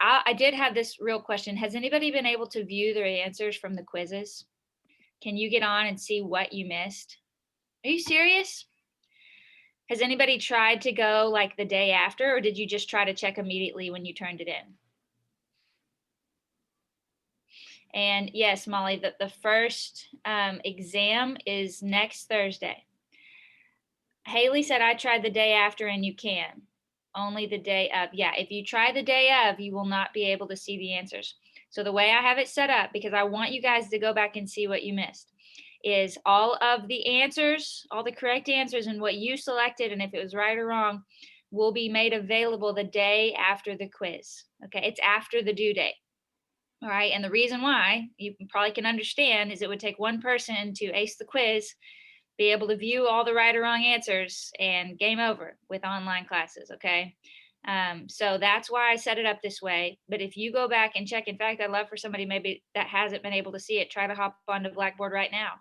I did have this real question. Has anybody been able to view their answers from the quizzes? Can you get on and see what you missed? Are you serious? Has anybody tried to go like the day after, or did you just try to check immediately when you turned it in? And yes, Molly, the first exam is next Thursday. Haley said, I tried the day after and you can. Only the day of. Yeah, if you try the day of, you will not be able to see the answers. So the way I have it set up, because I want you guys to go back and see what you missed, is all of the answers, all the correct answers and what you selected, and if it was right or wrong, will be made available the day after the quiz. Okay, it's after the due date. All right, and the reason why, you probably can understand, is it would take one person to ace the quiz, be able to view all the right or wrong answers, and game over with online classes, okay? So that's why I set it up this way. But if you go back and check, in fact, I'd love for somebody maybe that hasn't been able to see it, try to hop onto Blackboard right now.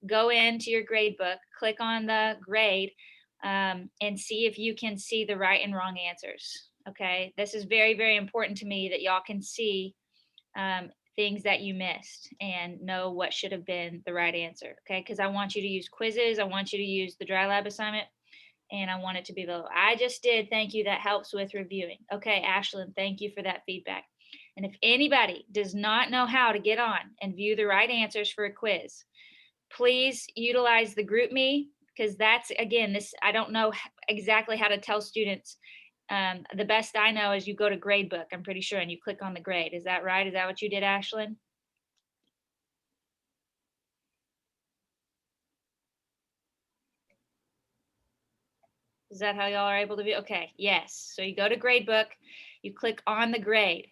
Go into your grade book, click on the grade, and see if you can see the right and wrong answers, okay? This is very, very important to me that y'all can see things that you missed and know what should have been the right answer, okay? Because I want you to use quizzes, I want you to use the dry lab assignment, and I want it to be available. I just did, thank you, that helps with reviewing. Okay, Ashlyn, thank you for that feedback. And if anybody does not know how to get on and view the right answers for a quiz, please utilize the GroupMe, because that's, again, this, I don't know exactly how to tell students. The best I know is you go to Gradebook, I'm pretty sure, and you click on the grade. Is that right? Is that what you did, Ashlyn? Is that how y'all are able to view? Okay, yes. So you go to Gradebook, you click on the grade,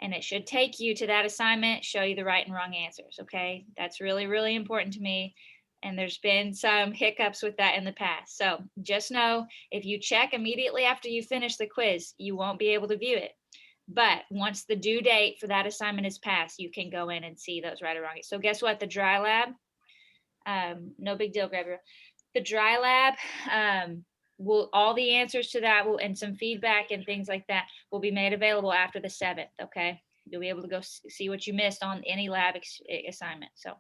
and it should take you to that assignment, show you the right and wrong answers, okay? That's really, really important to me. And there's been some hiccups with that in the past. So just know, if you check immediately after you finish the quiz, you won't be able to view it. But once the due date for that assignment is passed, you can go in and see those right or wrong. So guess what? The dry lab, no big deal, Gabriel. The dry lab, will, all the answers to that will, and some feedback and things like that will be made available after the 7th, okay? You'll be able to go see what you missed on any lab assignment. So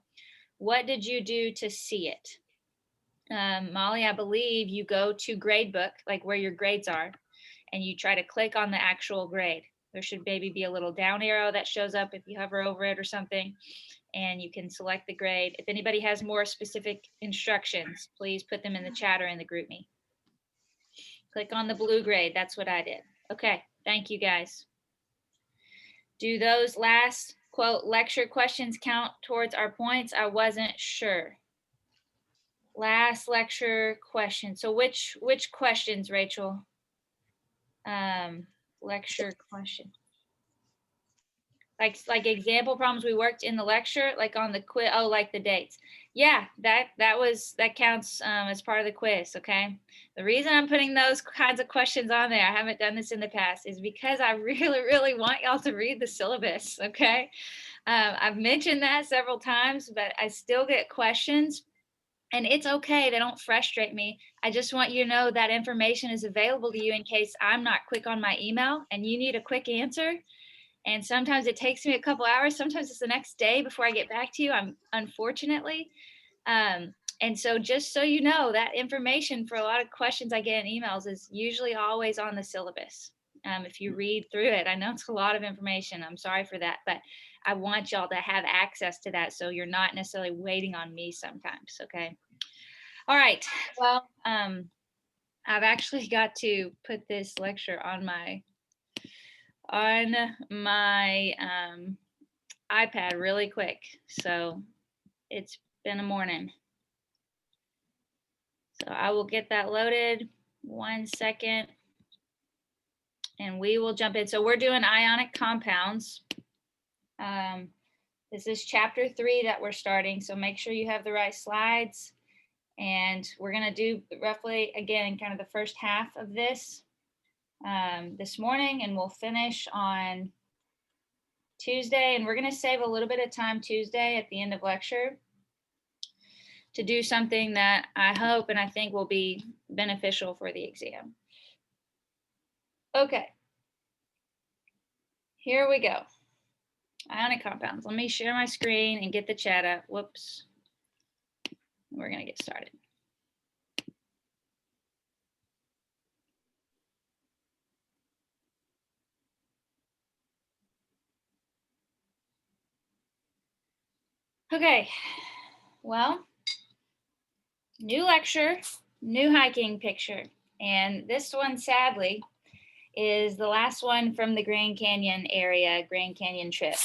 what did you do to see it? Molly, I believe you go to Gradebook, like where your grades are, and you try to click on the actual grade. There should maybe be a little down arrow that shows up if you hover over it or something, and you can select the grade. If anybody has more specific instructions, please put them in the chat or in the GroupMe. Click on the blue grade. That's what I did. Okay, thank you guys. Do those last quote lecture questions count towards our points? I wasn't sure. Last lecture question. So which questions, Rachel? Lecture question. Like example problems we worked in the lecture, like on the quiz. Oh, like the dates. Yeah, that counts as part of the quiz. Okay. The reason I'm putting those kinds of questions on there, I haven't done this in the past, is because I really, really want y'all to read the syllabus. Okay. I've mentioned that several times, but I still get questions. And it's okay, they don't frustrate me. I just want you to know that information is available to you in case I'm not quick on my email and you need a quick answer. And sometimes it takes me a couple hours. Sometimes it's the next day before I get back to you, unfortunately. And so just so you know, that information for a lot of questions I get in emails is usually always on the syllabus. If you read through it, I know it's a lot of information. I'm sorry for that, but I want y'all to have access to that so you're not necessarily waiting on me sometimes, okay? All right, well, I've actually got to put this lecture on my iPad really quick. So it's been a morning. So I will get that loaded. 1 second. And we will jump in. So we're doing ionic compounds. This is chapter 3 that we're starting. So make sure you have the right slides. And we're going to do roughly, again, kind of the first half of this morning, and we'll finish on Tuesday. And we're going to save a little bit of time Tuesday at the end of lecture to do something that I hope and I think will be beneficial for the exam. Okay. Here we go. Ionic compounds. Let me share my screen and get the chat up. Whoops. We're going to get started. Okay. Well, new lecture, new hiking picture. And this one, sadly, is the last one from the Grand Canyon area, Grand Canyon trip.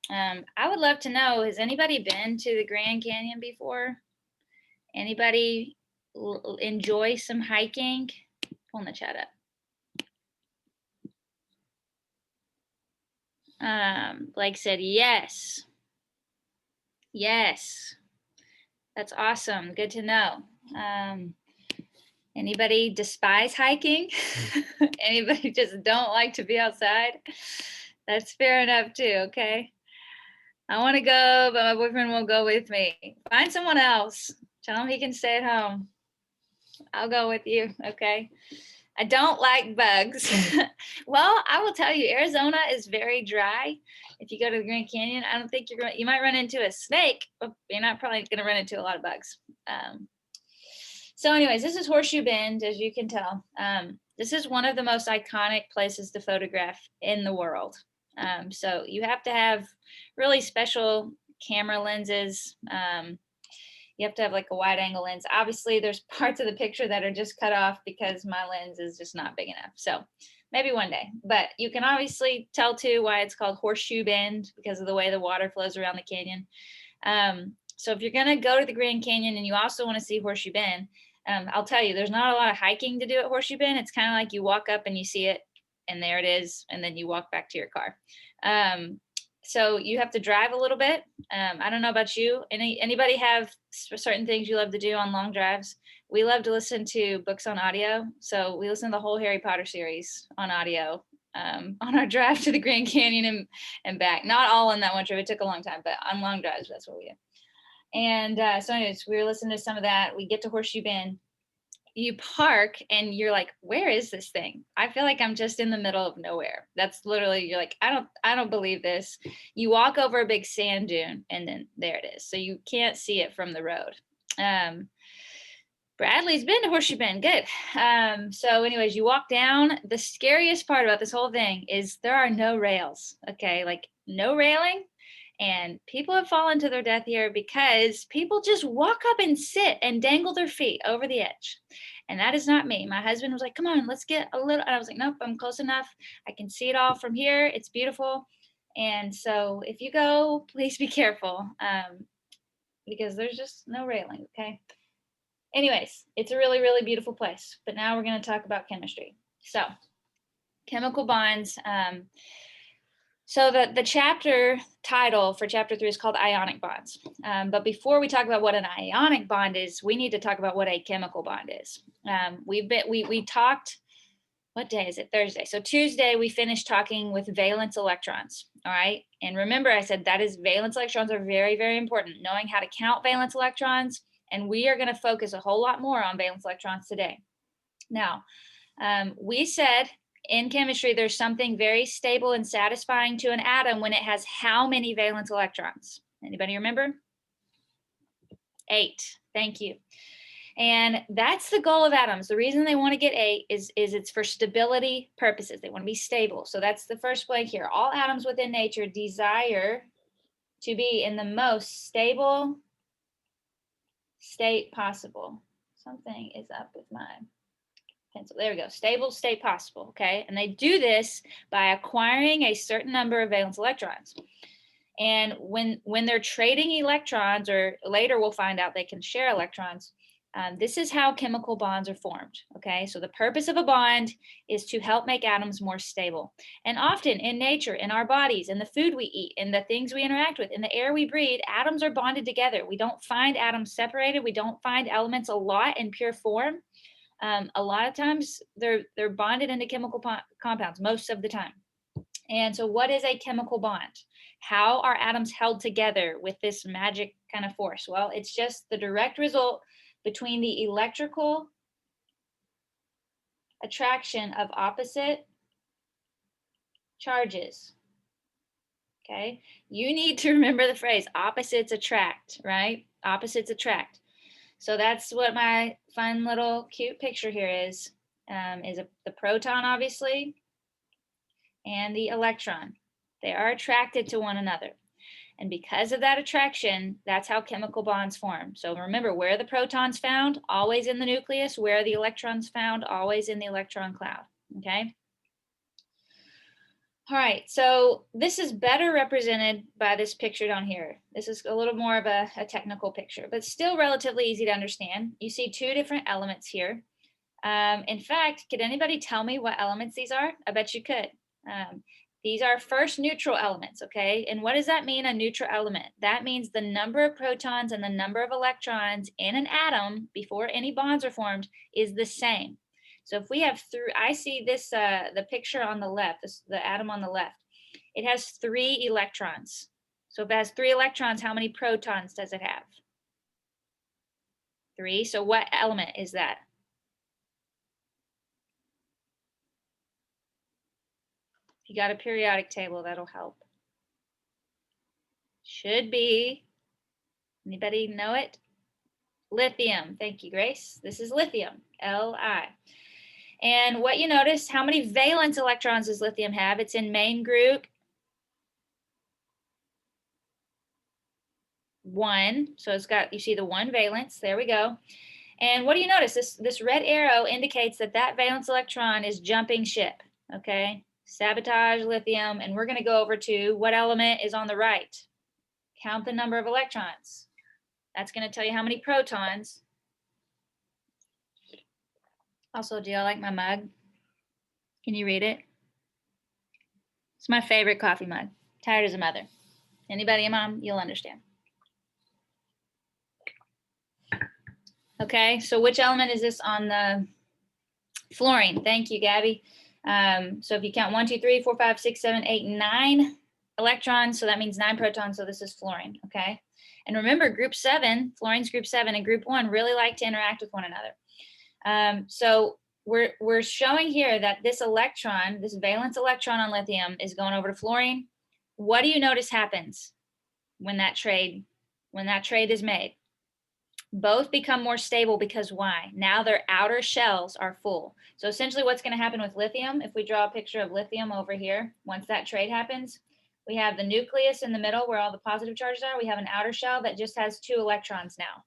I would love to know, has anybody been to the Grand Canyon before? Anybody enjoy some hiking? Pulling the chat up. Blake said, yes. Yes. That's awesome. Good to know. Anybody despise hiking? Anybody just don't like to be outside? That's fair enough too, okay? I want to go, but my boyfriend won't go with me. Find someone else. Tell him he can stay at home. I'll go with you, okay? I don't like bugs. Well, I will tell you, Arizona is very dry. If you go to the Grand Canyon, I don't think you might run into a snake, but you're not probably going to run into a lot of bugs. So anyways, this is Horseshoe Bend, as you can tell. This is one of the most iconic places to photograph in the world. So you have to have really special camera lenses. You have to have like a wide angle lens. Obviously, there's parts of the picture that are just cut off because my lens is just not big enough. So maybe one day, but you can obviously tell too why it's called Horseshoe Bend, because of the way the water flows around the canyon. So if you're going to go to the Grand Canyon and you also want to see Horseshoe Bend, I'll tell you, there's not a lot of hiking to do at Horseshoe Bend. It's kind of like you walk up and you see it and there it is, and then you walk back to your car. So you have to drive a little bit. I don't know about you. Anybody have certain things you love to do on long drives? We love to listen to books on audio. So we listen to the whole Harry Potter series on audio on our drive to the Grand Canyon and back. Not all on that one trip. It took a long time, but on long drives, that's what we do. And so anyways, we were listening to some of that. We get to Horseshoe Bend. You park and you're like, where is this thing? I feel like I'm just in the middle of nowhere. That's literally, you're like, I don't believe this. You walk over a big sand dune and then there it is. So you can't see it from the road. Bradley's been to Horseshoe Bend. Good. So anyways, you walk down. The scariest part about this whole thing is there are no rails. Okay. Like no railing. And people have fallen to their death here because people just walk up and sit and dangle their feet over the edge. And that is not me. My husband was like, come on, let's get a little. And I was like, nope, I'm close enough. I can see it all from here. It's beautiful. And so if you go, please be careful because there's just no railing. Okay. Anyways, it's a really, really beautiful place. But now we're going to talk about chemistry. So chemical bonds. So the chapter title for chapter 3 is called Ionic bonds. But before we talk about what an ionic bond is, we need to talk about what a chemical bond is. We talked, what day is it? Thursday. So Tuesday, we finished talking with valence electrons. All right. And remember, I said that is valence electrons are very, very important. Knowing how to count valence electrons. And we are going to focus a whole lot more on valence electrons today. Now, we said in chemistry, there's something very stable and satisfying to an atom when it has how many valence electrons? Anybody remember? 8. Thank you. And that's the goal of atoms. The reason they want to get 8 is it's for stability purposes. They want to be stable. So that's the first blank here. All atoms within nature desire to be in the most stable state possible. Something is up with my pencil. There we go. Stable state possible. Okay. And they do this by acquiring a certain number of valence electrons. And when they're trading electrons, or later we'll find out they can share electrons, this is how chemical bonds are formed. Okay. So the purpose of a bond is to help make atoms more stable. And often in nature, in our bodies, in the food we eat, in the things we interact with, in the air we breathe, atoms are bonded together. We don't find atoms separated. We don't find elements a lot in pure form. A lot of times they're bonded into chemical compounds most of the time. And so what is a chemical bond? How are atoms held together with this magic kind of force? Well, it's just the direct result between the electrical attraction of opposite charges. okay? You need to remember the phrase, opposites attract, right? Opposites attract. So that's what my fun little cute picture here is the proton, obviously, and the electron. They are attracted to one another. And because of that attraction, that's how chemical bonds form. So remember, where are the protons found? Always in the nucleus. Where are the electrons found? Always in the electron cloud, okay? All right, so this is better represented by this picture down here. This is a little more of a technical picture, but still relatively easy to understand. You see two different elements here. In fact, could anybody tell me what elements these are? I bet you could. These are first neutral elements, okay? And what does that mean, a neutral element? That means the number of protons and the number of electrons in an atom before any bonds are formed is the same. So if we have I see this, the picture on the left, the atom on the left, it has 3 electrons. So if it has 3 electrons, how many protons does it have? 3. So what element is that? If you got a periodic table, that'll help. Should be, anybody know it? Lithium. Thank you, Grace. This is lithium, Li. And what you notice, how many valence electrons does lithium have? It's in main group 1. So it's got, you see the 1 valence. There we go. And what do you notice? This red arrow indicates that that valence electron is jumping ship. Okay. Sabotage lithium. And we're going to go over to what element is on the right. Count the number of electrons. That's going to tell you how many protons. Also, do y'all like my mug? Can you read it? It's my favorite coffee mug. Tired as a mother. Anybody a mom? You'll understand. Okay, so which element is this on the fluorine? Thank you, Gabby. So if you count 1, 2, 3, 4, 5, 6, 7, 8, 9 electrons, so that means 9 protons, so this is fluorine, okay? And remember, group 7, fluorine's group 7, and group 1 really like to interact with one another. So we're showing here that this electron, this valence electron on lithium is going over to fluorine. What do you notice happens when that trade is made? Both become more stable because why? Now their outer shells are full. So essentially what's going to happen with lithium, if we draw a picture of lithium over here, once that trade happens, we have the nucleus in the middle where all the positive charges are. We have an outer shell that just has 2 electrons now.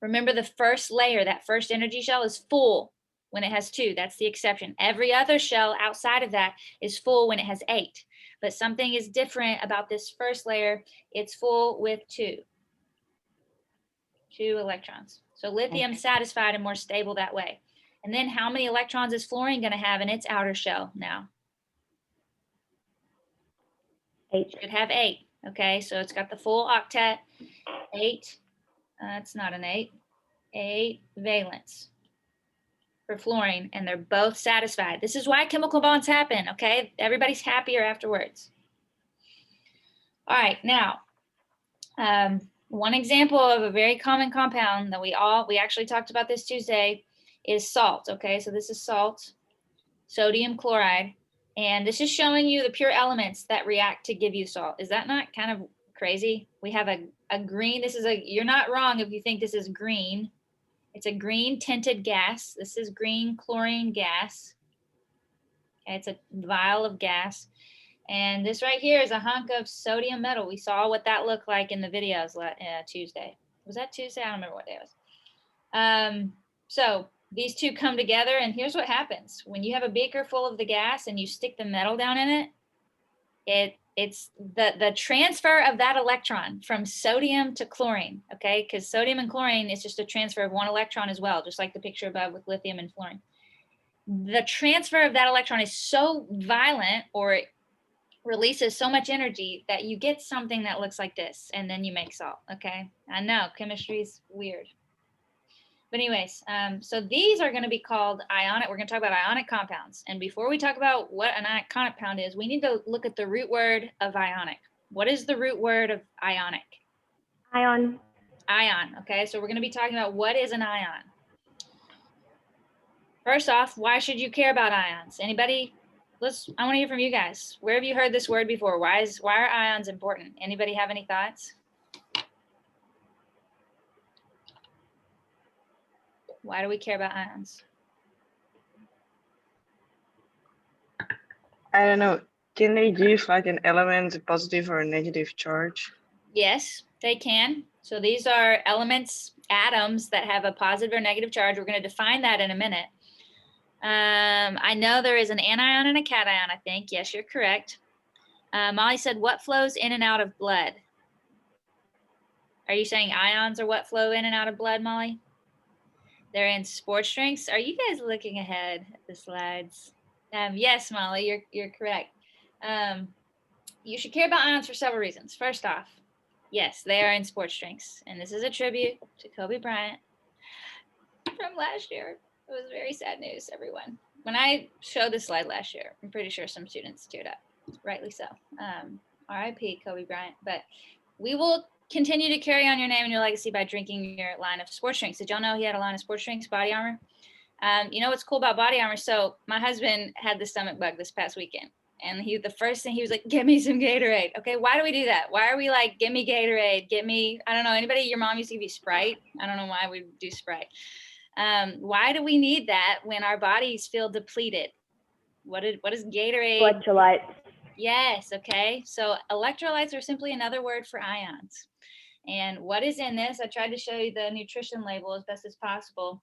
Remember, the first layer, that first energy shell, is full when it has 2. That's the exception. Every other shell outside of that is full when it has 8. But something is different about this first layer. It's full with 2 electrons. So lithium satisfied and more stable that way. And then how many electrons is fluorine going to have in its outer shell now? 8. It should have 8. Okay, so it's got the full octet. 8. It's not an 8. 8 valence for fluorine, and they're both satisfied. This is why chemical bonds happen, okay? Everybody's happier afterwards. All right, now, one example of a very common compound that we actually talked about this Tuesday is salt, okay? So this is salt, sodium chloride, and this is showing you the pure elements that react to give you salt. Is that not kind of crazy? We have a green, you're not wrong if you think this is green. It's a green tinted gas. This is green chlorine gas. Okay, it's a vial of gas. And this right here is a hunk of sodium metal. We saw what that looked like in the videos Tuesday. Was that Tuesday? I don't remember what day it was. So these two come together, and here's what happens. When you have a beaker full of the gas and you stick the metal down in it, it's the transfer of that electron from sodium to chlorine, okay? Because sodium and chlorine is just a transfer of 1 electron as well, just like the picture above with lithium and fluorine. The transfer of that electron is so violent, or it releases so much energy, that you get something that looks like this, and then you make salt, okay? I know, chemistry is weird. But anyways, so these are going to be called ionic. We're going to talk about ionic compounds. And before we talk about what an ionic compound is, we need to look at the root word of ionic. What is the root word of ionic? Ion. Ion, okay? So we're going to be talking about what is an ion. First off, why should you care about ions? Anybody I want to hear from you guys. Where have you heard this word before? Why are ions important? Anybody have any thoughts? Why do we care about ions? I don't know. Can they give like an element a positive or a negative charge? Yes, they can. So these are elements, atoms that have a positive or negative charge. We're going to define that in a minute. I know there is an anion and a cation, I think. Yes, you're correct. Molly said, what flows in and out of blood? Are you saying ions are what flow in and out of blood, Molly? They're in sports drinks. Are you guys looking ahead at the slides? Yes, Molly, you're correct. You should care about ions for several reasons. First off, yes, they are in sports drinks. And this is a tribute to Kobe Bryant from last year. It was very sad news, everyone. When I showed this slide last year, I'm pretty sure some students teared up, rightly so. RIP Kobe Bryant. But we will continue to carry on your name and your legacy by drinking your line of sports drinks. Did y'all know he had a line of sports drinks, Body Armor? You know what's cool about Body Armor? So my husband had the stomach bug this past weekend. And the first thing he was like, get me some Gatorade. Okay, why do we do that? Why are we like, give me Gatorade, I don't know, anybody, your mom used to give you Sprite? I don't know why we do Sprite. Why do we need that when our bodies feel depleted? What is Gatorade? Electrolytes. Yes, okay. So electrolytes are simply another word for ions. And what is in this? I tried to show you the nutrition label as best as possible.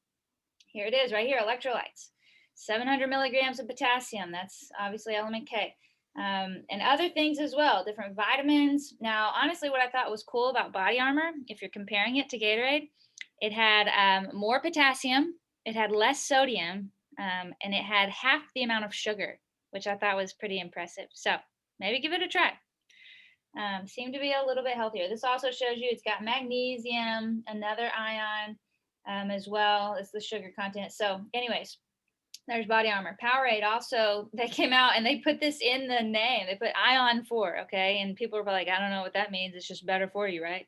Here it is right here, electrolytes. 700 milligrams of potassium, that's obviously element K. And other things as well, different vitamins. Now, honestly, what I thought was cool about Body Armor, if you're comparing it to Gatorade, it had more potassium, it had less sodium, and it had half the amount of sugar, which I thought was pretty impressive. So maybe give it a try. Seemed to be a little bit healthier. This also shows you it's got magnesium, another ion, as well as the sugar content. So anyways, there's Body Armor. Powerade also, they came out and they put this in the name. They put ion 4, okay? And people were like, I don't know what that means. It's just better for you, right?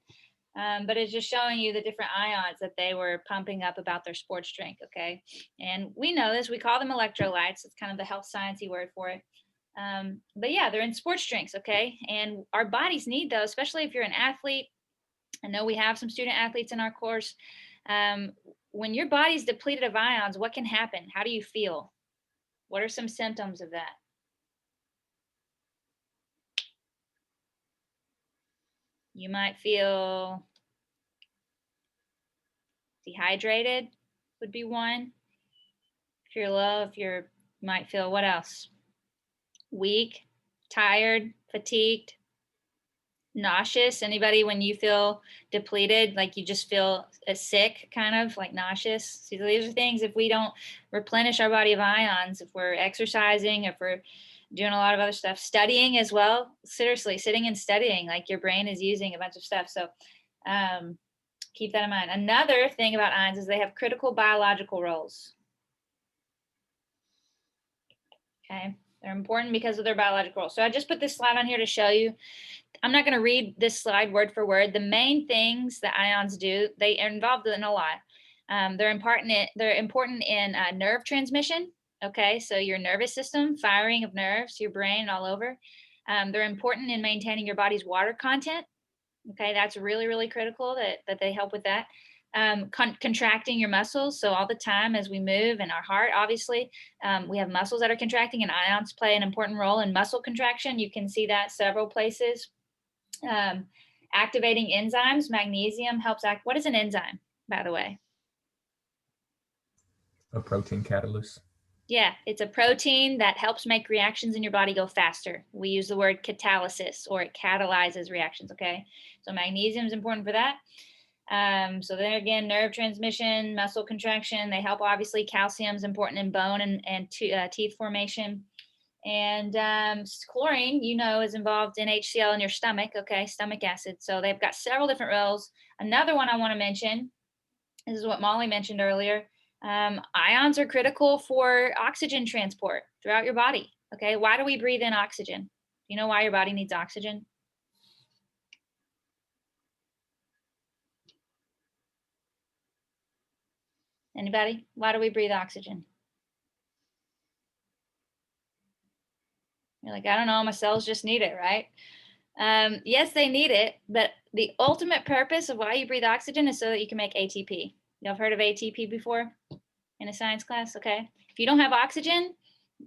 But it's just showing you the different ions that they were pumping up about their sports drink, okay? And we know this. We call them electrolytes. It's kind of the health sciencey word for it. But yeah, they're in sports drinks, okay? And our bodies need those, especially if you're an athlete. I know we have some student athletes in our course. When your body's depleted of ions, what can happen? How do you feel? What are some symptoms of that? You might feel dehydrated, would be one. If you're low, you might feel, what else? Weak, tired, fatigued, nauseous. Anybody, when you feel depleted, like you just feel sick, kind of like nauseous? See, these are things, if we don't replenish our body of ions, if we're exercising, if we're doing a lot of other stuff, studying as well, seriously, sitting and studying, like your brain is using a bunch of stuff. So keep that in mind. Another thing about ions is they have critical biological roles. Okay, they're important because of their biological role. So I just put this slide on here to show you. I'm not going to read this slide word for word. The main things that ions do, they are involved in a lot. They're important in nerve transmission. Okay, so your nervous system, firing of nerves, your brain, all over. They're important in maintaining your body's water content. Okay, that's really, really critical that they help with that. Contracting your muscles. So all the time as we move, and our heart, obviously, we have muscles that are contracting, and ions play an important role in muscle contraction. You can see that several places. Activating enzymes. Magnesium helps act. What is an enzyme, by the way? A protein catalyst. Yeah, it's a protein that helps make reactions in your body go faster. We use the word catalysis, or it catalyzes reactions, okay? So magnesium is important for that. So then again, nerve transmission, muscle contraction, they help. Obviously, calcium is important in bone and teeth formation. And chlorine, is involved in HCl in your stomach, okay, stomach acid. So they've got several different roles. Another one I want to mention, this is what Molly mentioned earlier. Ions are critical for oxygen transport throughout your body, okay? Why do we breathe in oxygen? Do you know why your body needs oxygen? Anybody? Why do we breathe oxygen? You're like, I don't know, my cells just need it, right? Yes, they need it, but the ultimate purpose of why you breathe oxygen is so that you can make ATP. Y'all have heard of ATP before in a science class? Okay. If you don't have oxygen,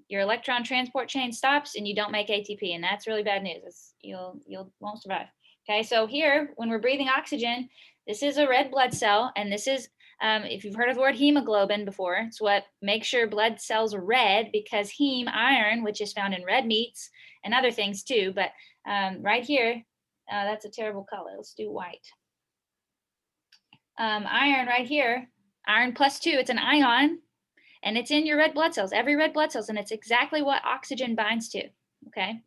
your electron transport chain stops and you don't make ATP, and that's really bad news. You'll won't survive. Okay, so here when we're breathing oxygen, this is a red blood cell, and this is if you've heard of the word hemoglobin before, it's what makes your blood cells red, because heme, iron, which is found in red meats and other things too, but right here, that's a terrible color. Let's do white. Iron right here, iron +2, it's an ion, and it's in your red blood cells, every red blood cells, and it's exactly what oxygen binds to. Okay,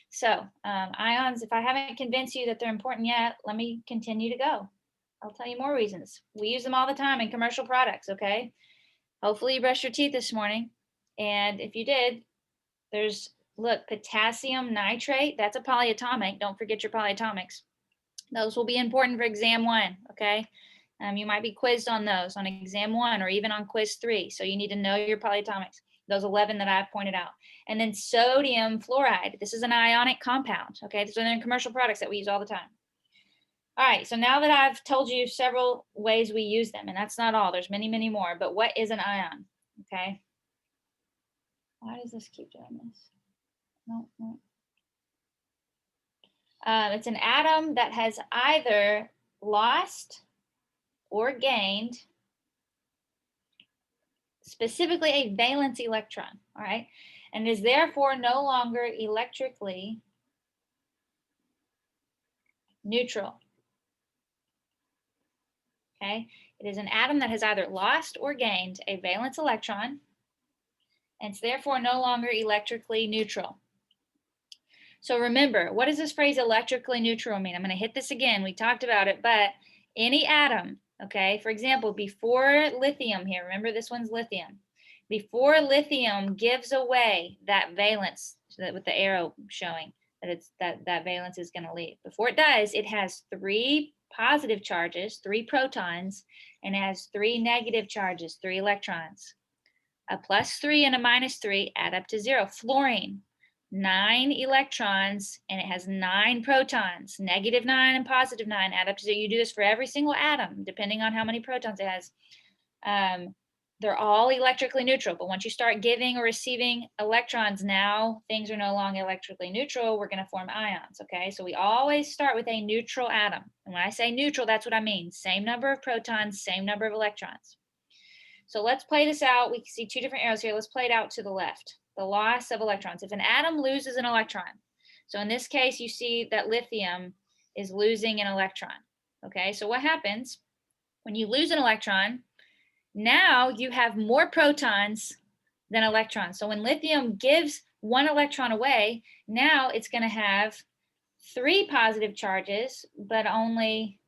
so ions, if I haven't convinced you that they're important yet, let me continue to go. I'll tell you more reasons. We use them all the time in commercial products. Okay, hopefully you brushed your teeth this morning, and if you did, there's, look, potassium nitrate, that's a polyatomic. Don't forget your polyatomics. Those will be important for exam 1. Okay, you might be quizzed on those on exam 1 or even on quiz 3. So you need to know your polyatomics, those 11 that I've pointed out. And then sodium fluoride. This is an ionic compound. Okay, these are in commercial products that we use all the time. All right, so now that I've told you several ways we use them, and that's not all, there's many, many more, but what is an ion? Okay. Why does this keep doing this? No. It's an atom that has either lost or gained specifically a valence electron, all right, and is therefore no longer electrically neutral. Okay, it is an atom that has either lost or gained a valence electron, and it's therefore no longer electrically neutral. So remember, what does this phrase electrically neutral mean? I'm going to hit this again. We talked about it, but any atom, okay, for example, before lithium here, remember this one's lithium. Before lithium gives away that valence, with the arrow showing that it's that valence is going to leave. Before it does, it has 3 positive charges, 3 protons, and it has 3 negative charges, 3 electrons. A +3 and a -3 add up to 0. Fluorine, 9 electrons, and it has 9 protons. -9 and +9 add up to 0. You do this for every single atom, depending on how many protons it has. They're all electrically neutral, but once you start giving or receiving electrons, now things are no longer electrically neutral. We're going to form ions, okay? So we always start with a neutral atom. And when I say neutral, that's what I mean. Same number of protons, same number of electrons. So let's play this out. We can see 2 different arrows here. Let's play it out to the left. The loss of electrons. If an atom loses an electron, so in this case, you see that lithium is losing an electron, okay? So what happens when you lose an electron? Now you have more protons than electrons. So when lithium gives 1 electron away, now it's going to have 3 positive charges, but only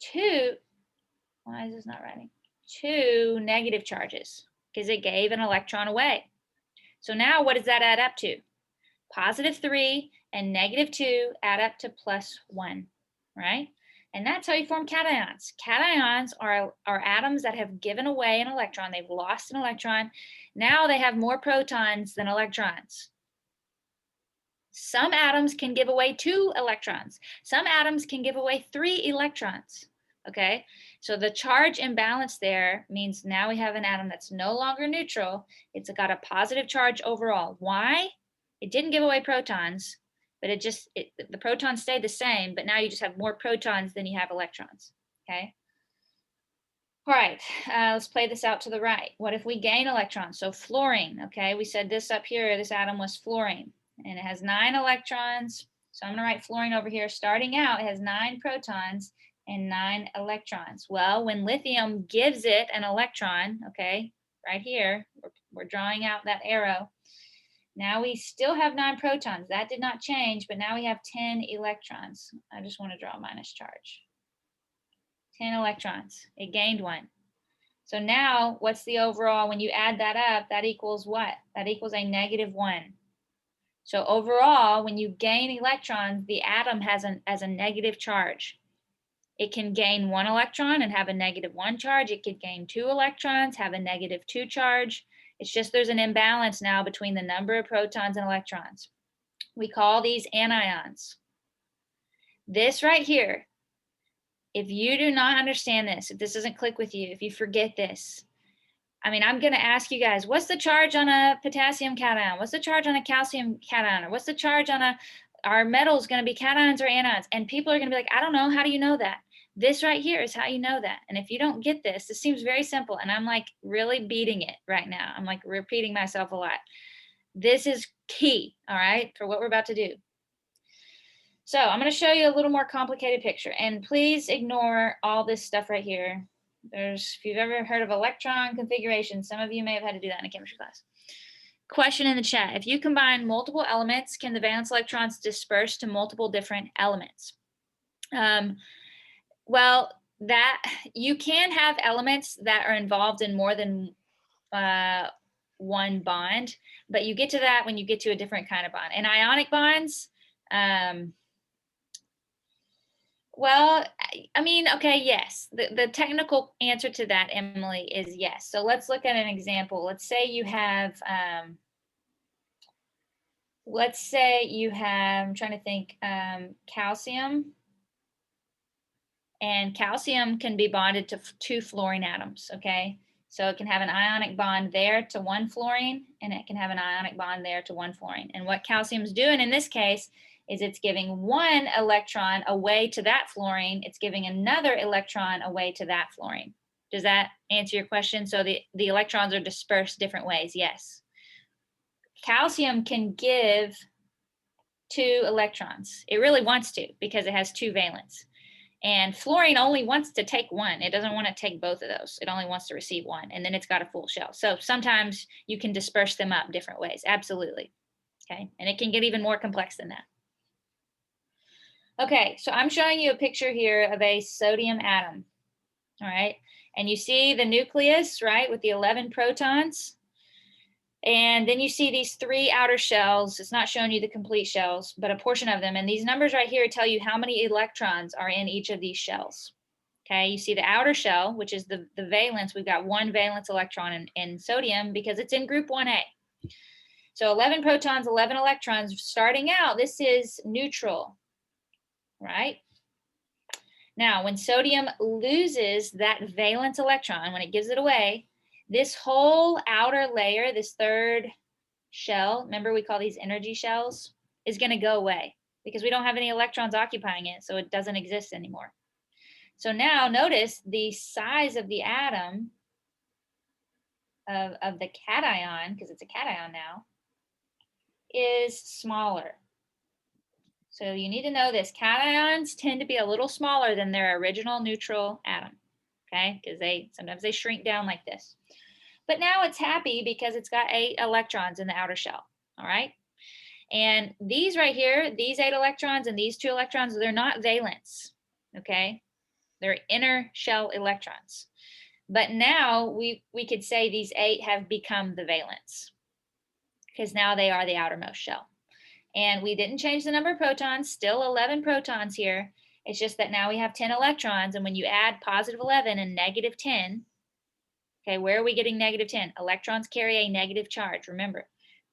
2. Why is this not writing? 2 negative charges, because it gave an electron away. So now what does that add up to? +3 and -2 add up to +1, right? And that's how you form cations. Cations are atoms that have given away an electron. They've lost an electron. Now they have more protons than electrons. Some atoms can give away 2 electrons. Some atoms can give away 3 electrons. Okay, so the charge imbalance there means now we have an atom that's no longer neutral. It's got a positive charge overall. Why? It didn't give away protons, but the protons stayed the same, but now you just have more protons than you have electrons, okay? All right, let's play this out to the right. What if we gain electrons? So fluorine, okay, we said this up here, this atom was fluorine, and it has 9 electrons. So I'm gonna write fluorine over here. Starting out, it has 9 protons and 9 electrons. Well, when lithium gives it an electron, okay, right here, we're drawing out that arrow. Now we still have 9 protons. That did not change, but now we have 10 electrons. I just want to draw a minus charge. 10 electrons. It gained 1. So now what's the overall? When you add that up, that equals what? That equals a -1. So overall, when you gain electrons, the atom has a negative charge. It can gain 1 electron and have a -1 charge. It could gain 2 electrons, have a -2 charge. It's just there's an imbalance now between the number of protons and electrons. We call these anions. This right here, if you do not understand this, if this doesn't click with you, if you forget this, I mean, I'm going to ask you guys, what's the charge on a potassium cation? What's the charge on a calcium cation? Or what's the charge on our metals going to be cations or anions? And people are going to be like, I don't know. How do you know that? This right here is how you know that. And if you don't get this, this seems very simple. And I'm like really beating it right now. I'm like repeating myself a lot. This is key, all right, for what we're about to do. So I'm going to show you a little more complicated picture. And please ignore all this stuff right here. If you've ever heard of electron configuration, some of you may have had to do that in a chemistry class. Question in the chat. If you combine multiple elements, can the valence electrons disperse to multiple different elements? Well, that you can have elements that are involved in more than one bond, but you get to that when you get to a different kind of bond. And ionic bonds, well, I mean, okay, yes. The technical answer to that, Emily, is yes. So let's look at an example. Let's say you have, I'm trying to think, calcium. And calcium can be bonded to 2 fluorine atoms, okay? So it can have an ionic bond there to 1 fluorine, and it can have an ionic bond there to 1 fluorine. And what calcium's doing in this case is it's giving 1 electron away to that fluorine. It's giving another electron away to that fluorine. Does that answer your question? So the electrons are dispersed different ways, yes. Calcium can give 2 electrons. It really wants to because it has 2 valence. And fluorine only wants to take 1. It doesn't want to take both of those. It only wants to receive 1, and then it's got a full shell. So sometimes you can disperse them up different ways. Absolutely. Okay. And it can get even more complex than that. Okay. So I'm showing you a picture here of a sodium atom. All right. And you see the nucleus, right, with the 11 protons. And then you see these 3 outer shells. It's not showing you the complete shells, but a portion of them. And these numbers right here tell you how many electrons are in each of these shells. Okay, you see the outer shell, which is the valence. We've got 1 valence electron in sodium because it's in group 1A. So 11 protons, 11 electrons. Starting out, this is neutral, right? Now, when sodium loses that valence electron, when it gives it away, this whole outer layer, this 3rd shell, remember we call these energy shells, is going to go away because we don't have any electrons occupying it, so it doesn't exist anymore. So now notice the size of the atom of the cation, because it's a cation now, is smaller. So you need to know this. Cations tend to be a little smaller than their original neutral atom, okay? Because sometimes they shrink down like this. But now it's happy because it's got 8 electrons in the outer shell, all right? And these right here, these 8 electrons and these 2 electrons, they're not valence, okay? They're inner shell electrons. But now we could say these 8 have become the valence because now they are the outermost shell. And we didn't change the number of protons, still 11 protons here. It's just that now we have 10 electrons. And when you add positive 11 and negative 10, okay, where are we getting negative 10? Electrons carry a negative charge, remember.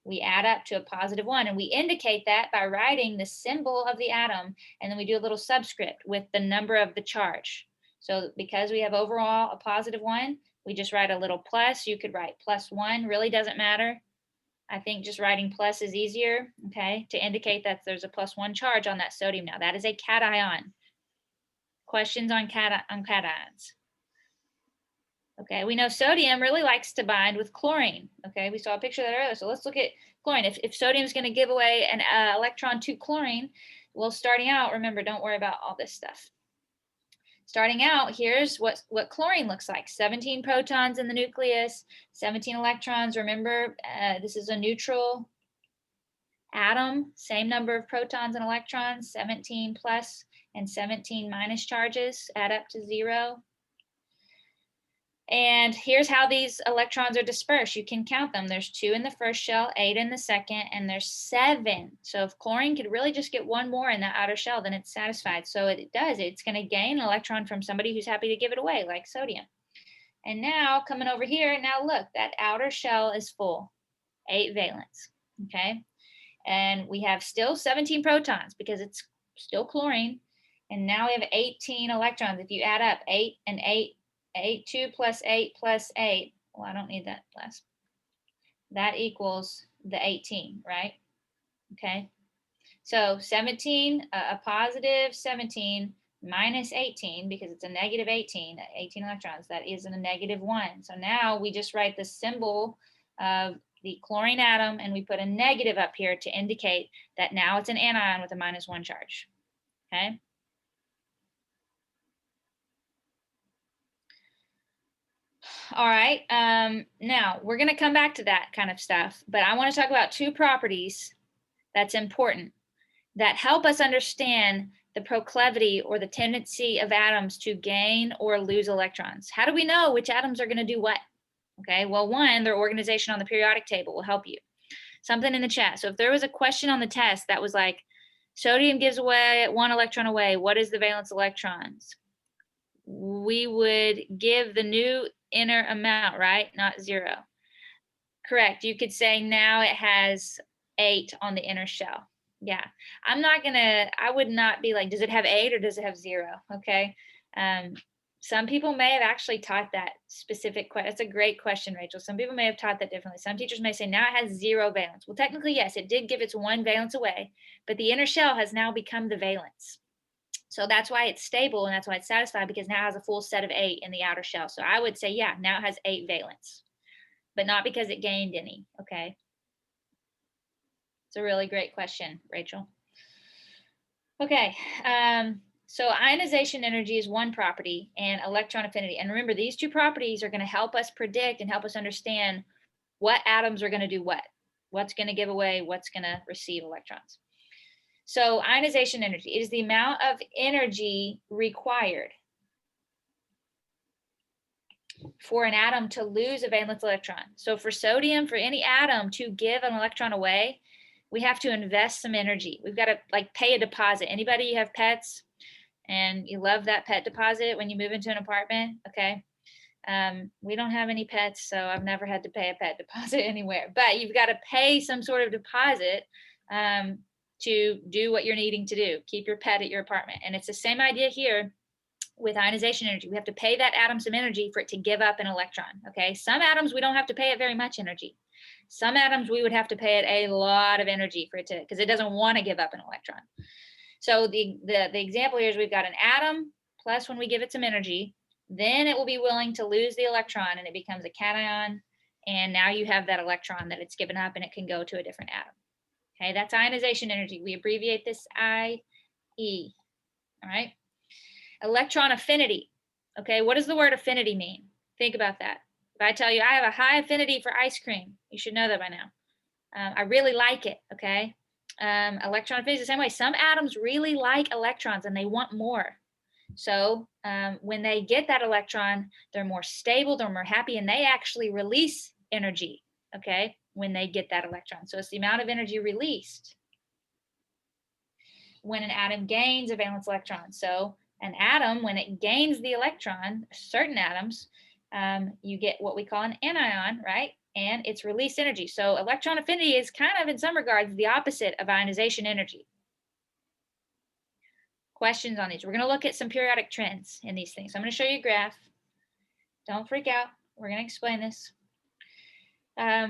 We add up to a positive 1, and we indicate that by writing the symbol of the atom, and then we do a little subscript with the number of the charge. So because we have overall a positive 1, we just write a little plus. You could write +1, really doesn't matter. I think just writing plus is easier, okay, to indicate that there's a +1 charge on that sodium now. That is a cation. Questions on cations? Okay, we know sodium really likes to bind with chlorine. Okay, we saw a picture of that earlier. So let's look at chlorine. If sodium is going to give away an electron to chlorine, well, starting out, remember, don't worry about all this stuff. Starting out, here's what chlorine looks like. 17 protons in the nucleus, 17 electrons. Remember, this is a neutral atom, same number of protons and electrons, 17 plus and 17 minus charges add up to 0. And here's how these electrons are dispersed. You can count them. There's 2 in the first shell, 8 in the second, and there's 7. So if chlorine could really just get 1 more in that outer shell, then it's satisfied. So it does. It's going to gain an electron from somebody who's happy to give it away, like sodium. And now coming over here, now look, that outer shell is full, 8 valence, okay? And we have still 17 protons because it's still chlorine. And now we have 18 electrons. If you add up 8 and 8, 2 plus 8 plus 8, well, I don't need that plus. That equals the 18, right? Okay. So 17, a positive 17 minus 18, because it's a negative 18 electrons, that is a negative 1. So now we just write the symbol of the chlorine atom and we put a negative up here to indicate that now it's an anion with a -1 charge. Okay. All right. Now we're going to come back to that kind of stuff, but I want to talk about 2 properties that's important that help us understand the proclivity or the tendency of atoms to gain or lose electrons. How do we know which atoms are going to do what? Okay, well, one, their organization on the periodic table will help you. Something in the chat. So if there was a question on the test that was like, sodium gives away 1 electron away, what is the valence electrons? We would give the new inner amount, right? Not 0. Correct. You could say now it has 8 on the inner shell. Yeah, I would not be like, does it have 8 or does it have 0? Okay. Some people may have actually taught that specific question. That's a great question, Rachel. Some people may have taught that differently. Some teachers may say now it has 0 valence. Well, technically, yes, it did give its 1 valence away, but the inner shell has now become the valence. So that's why it's stable and that's why it's satisfied, because now it has a full set of 8 in the outer shell. So I would say, yeah, now it has 8 valence, but not because it gained any. Okay. It's a really great question, Rachel. Okay, so ionization energy is one property and electron affinity. And remember, these 2 properties are going to help us predict and help us understand what atoms are going to do what. What's going to give away, what's going to receive electrons. So ionization energy, it is the amount of energy required for an atom to lose a valence electron. So for sodium, for any atom to give an electron away, we have to invest some energy. We've got to like pay a deposit. Anybody have pets and you love that pet deposit when you move into an apartment? Okay. We don't have any pets, so I've never had to pay a pet deposit anywhere, but you've got to pay some sort of deposit to do what you're needing to do, keep your pet at your apartment. And it's the same idea here with ionization energy. We have to pay that atom some energy for it to give up an electron. Okay. Some atoms, we don't have to pay it very much energy. Some atoms, we would have to pay it a lot of energy for it to, because it doesn't want to give up an electron. So the example here is we've got an atom plus when we give it some energy, then it will be willing to lose the electron and it becomes a cation. And now you have that electron that it's given up and it can go to a different atom. Okay, that's ionization energy. We abbreviate this IE. All right. Electron affinity. Okay, what does the word affinity mean? Think about that. If I tell you I have a high affinity for ice cream, you should know that by now. I really like it, okay? Electron affinity is the same way. Some atoms really like electrons and they want more. So when they get that electron, they're more stable, they're more happy, and they actually release energy, okay, when they get that electron. So it's the amount of energy released when an atom gains a valence electron. So an atom, when it gains the electron, certain atoms, you get what we call an anion, right? And it's released energy. So electron affinity is kind of, in some regards, the opposite of ionization energy. Questions on these? We're going to look at some periodic trends in these things. So I'm going to show you a graph. Don't freak out. We're going to explain this.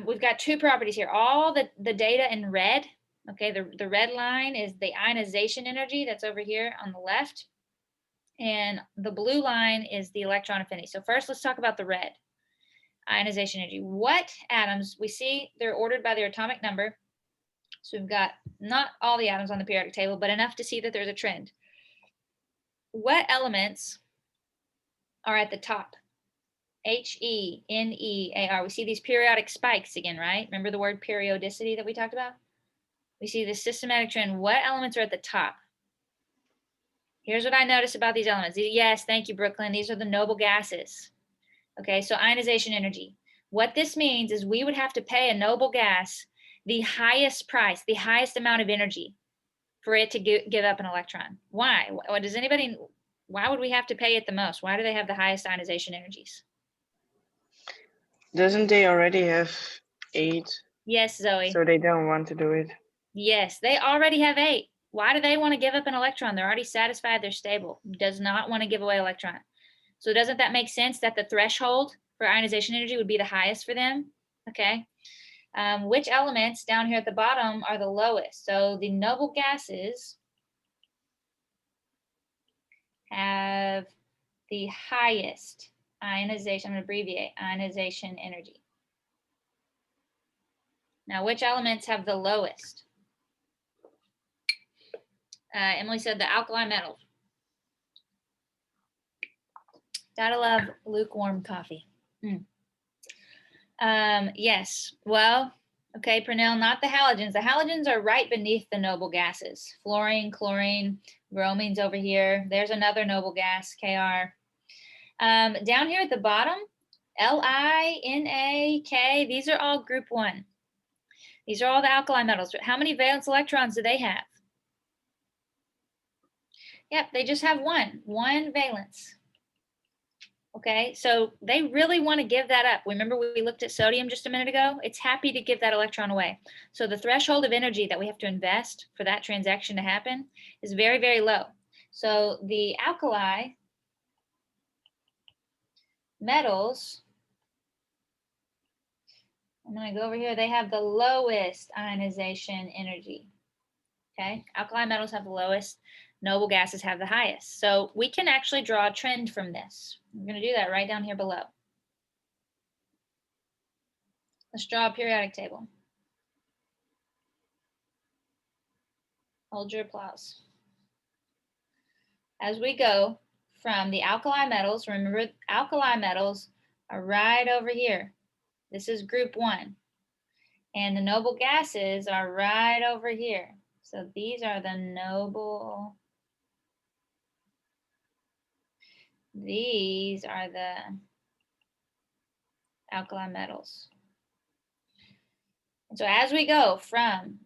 We've got 2 properties here. All the data in red. Okay, the red line is the ionization energy that's over here on the left. And the blue line is the electron affinity. So first, let's talk about the red, ionization energy. What atoms, we see they're ordered by their atomic number. So we've got not all the atoms on the periodic table, but enough to see that there's a trend. What elements are at the top? He, Ne, Ar. We see these periodic spikes again, right? Remember the word periodicity that we talked about? We see this systematic trend. What elements are at the top? Here's what I notice about these elements. Yes, thank you, Brooklyn. These are the noble gases. Okay, so ionization energy. What this means is we would have to pay a noble gas the highest price, the highest amount of energy for it to give up an electron. Why? Why would we have to pay it the most? Why do they have the highest ionization energies? Doesn't they already have 8? Yes, Zoe. So they don't want to do it. Yes, they already have 8. Why do they want to give up an electron? They're already satisfied, they're stable. Does not want to give away electron. So doesn't that make sense that the threshold for ionization energy would be the highest for them? Okay. Which elements down here at the bottom are the lowest? So the noble gases have the highest ionization, I'm going to abbreviate, ionization energy. Now, which elements have the lowest? Emily said the alkali metals. Gotta love lukewarm coffee. Yes, well, okay, Pernell, not the halogens. The halogens are right beneath the noble gases. Fluorine, chlorine, bromine's over here. There's another noble gas, Kr. Down here at the bottom, Li, Na, K, these are all group 1. These are all the alkali metals. How many valence electrons do they have? Yep, they just have one valence. Okay, so they really want to give that up. Remember we looked at sodium just a minute ago? It's happy to give that electron away. So the threshold of energy that we have to invest for that transaction to happen is very, very low. So the alkali metals, I'm going to go over here, they have the lowest ionization energy. Okay, alkali metals have the lowest, noble gases have the highest. So we can actually draw a trend from this. We're going to do that right down here below. Let's draw a periodic table. Hold your applause. As we go from the alkali metals, remember alkali metals are right over here. This is group 1. And the noble gases are right over here. So these are the noble, these are the alkali metals. And so as we go from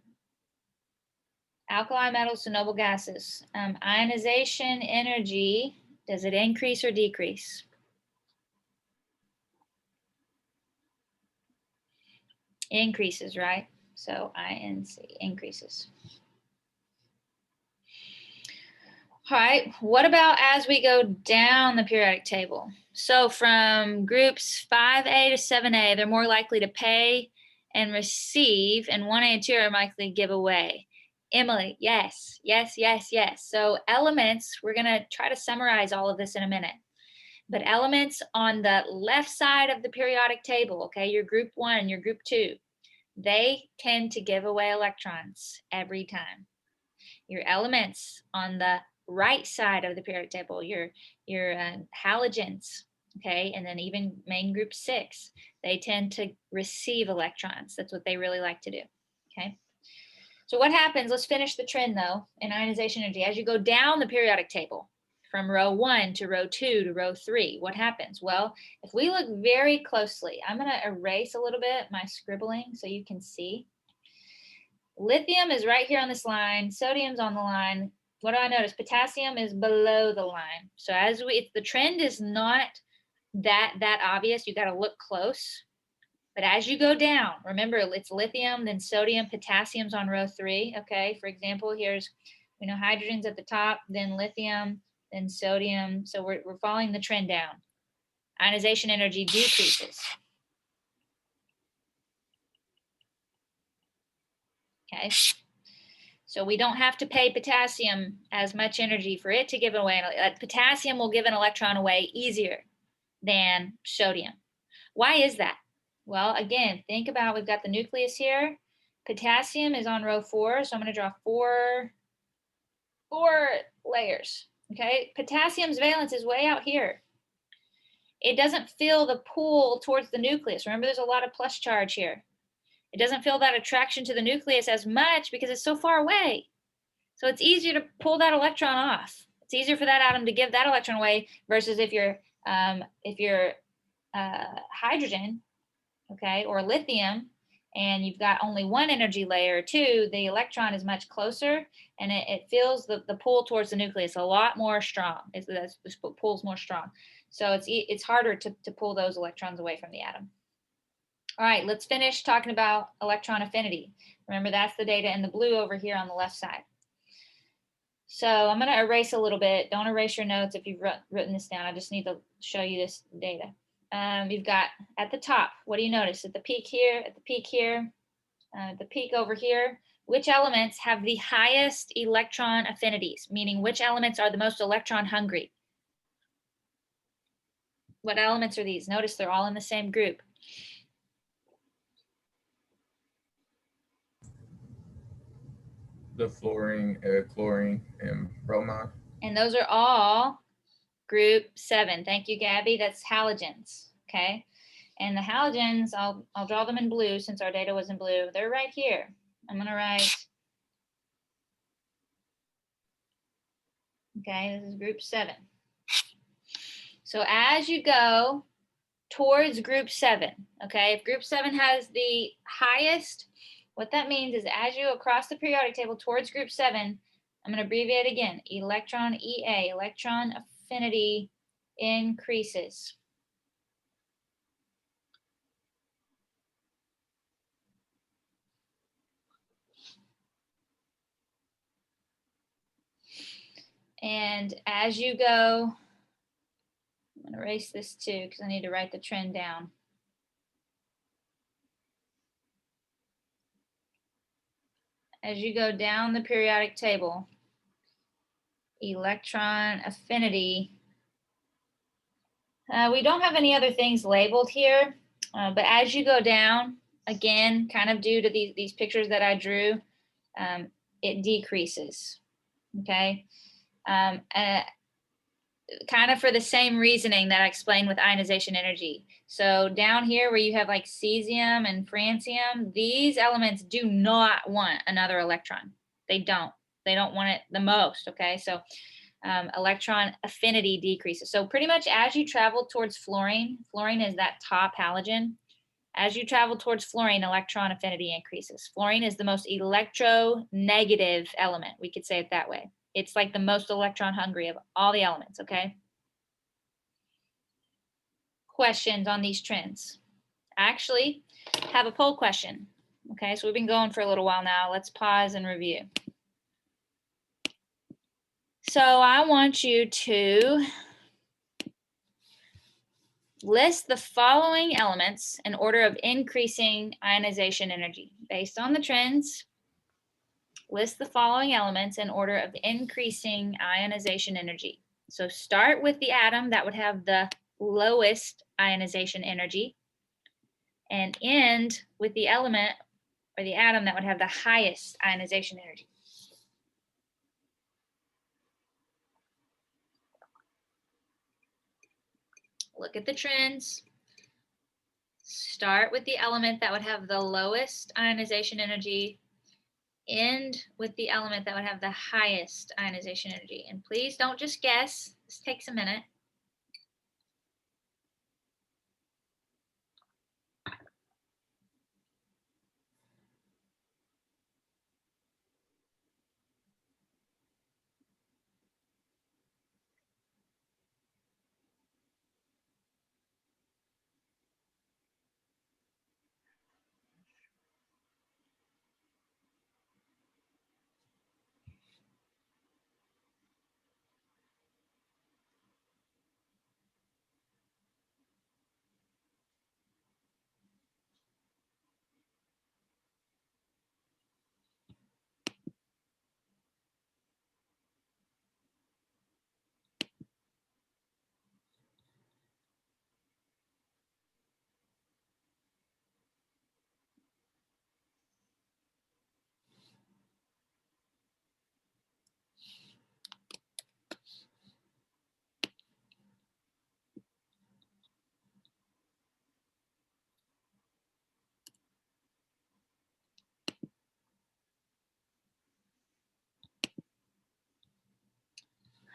alkali metals to noble gases, ionization energy, does it increase or decrease? Increases, right? So INC, increases. All right, what about as we go down the periodic table? So from groups 5A to 7A, they're more likely to pay and receive, and 1A and 2 are likely to give away. Emily, yes, yes, yes, yes. So elements, we're going to try to summarize all of this in a minute. But elements on the left side of the periodic table, okay, your group 1, your group 2, they tend to give away electrons every time. Your elements on the right side of the periodic table, your halogens, okay, and then even main group 6, they tend to receive electrons. That's what they really like to do, okay? So what happens, let's finish the trend though, in ionization energy. As you go down the periodic table, from row 1 to row 2 to row 3, what happens? Well, if we look very closely, I'm going to erase a little bit my scribbling so you can see. Lithium is right here on this line. Sodium's on the line. What do I notice? Potassium is below the line. So as we, the trend is not that obvious. You got to look close. But as you go down, remember it's lithium, then sodium, potassium's on row 3. Okay. For example, here's, we know hydrogen's at the top, then lithium, then sodium. So we're following the trend down. Ionization energy decreases. Okay. So we don't have to pay potassium as much energy for it to give it away. Potassium will give an electron away easier than sodium. Why is that? Well, again, think about, we've got the nucleus here. Potassium is on row 4, so I'm going to draw four layers. Okay, potassium's valence is way out here. It doesn't feel the pull towards the nucleus. Remember, there's a lot of plus charge here. It doesn't feel that attraction to the nucleus as much because it's so far away. So it's easier to pull that electron off. It's easier for that atom to give that electron away versus if you're hydrogen, okay, or lithium, and you've got only one energy layer, 2, the electron is much closer, and it feels the pull towards the nucleus a lot more strong. The pull's more strong. So it's harder to pull those electrons away from the atom. All right, let's finish talking about electron affinity. Remember, that's the data in the blue over here on the left side. So I'm going to erase a little bit. Don't erase your notes if you've written this down. I just need to show you this data. You've got at the top, what do you notice? At the peak here, at the peak here, the peak over here, which elements have the highest electron affinities, meaning which elements are the most electron hungry? What elements are these? Notice they're all in the same group. The fluorine, chlorine, and bromine. And those are all group 7. Thank you, Gabby. That's halogens, okay? And the halogens, I'll draw them in blue since our data was in blue. They're right here. I'm going to write, okay, this is group 7. So as you go towards group 7, okay, if group 7 has the highest, what that means is as you go across the periodic table towards group 7, I'm going to abbreviate again, electron EA, electron affinity increases. And as you go, I'm going to erase this too because I need to write the trend down. As you go down the periodic table, electron affinity, we don't have any other things labeled here, but as you go down, again, kind of due to these pictures that I drew, it decreases, okay? Kind of for the same reasoning that I explained with ionization energy. So down here where you have like cesium and francium, these elements do not want another electron. They don't want it the most, okay? So electron affinity decreases. So pretty much as you travel towards fluorine, fluorine is that top halogen. As you travel towards fluorine, electron affinity increases. Fluorine is the most electronegative element. We could say it that way. It's like the most electron hungry of all the elements, okay? Questions on these trends? I actually have a poll question. Okay, so we've been going for a little while now. Let's pause and review. So I want you to list the following elements in order of increasing ionization energy. Based on the trends, list the following elements in order of increasing ionization energy. So start with the atom that would have the lowest ionization energy and end with the element or the atom that would have the highest ionization energy. Look at the trends. Start with the element that would have the lowest ionization energy. End with the element that would have the highest ionization energy. And please don't just guess. This takes a minute.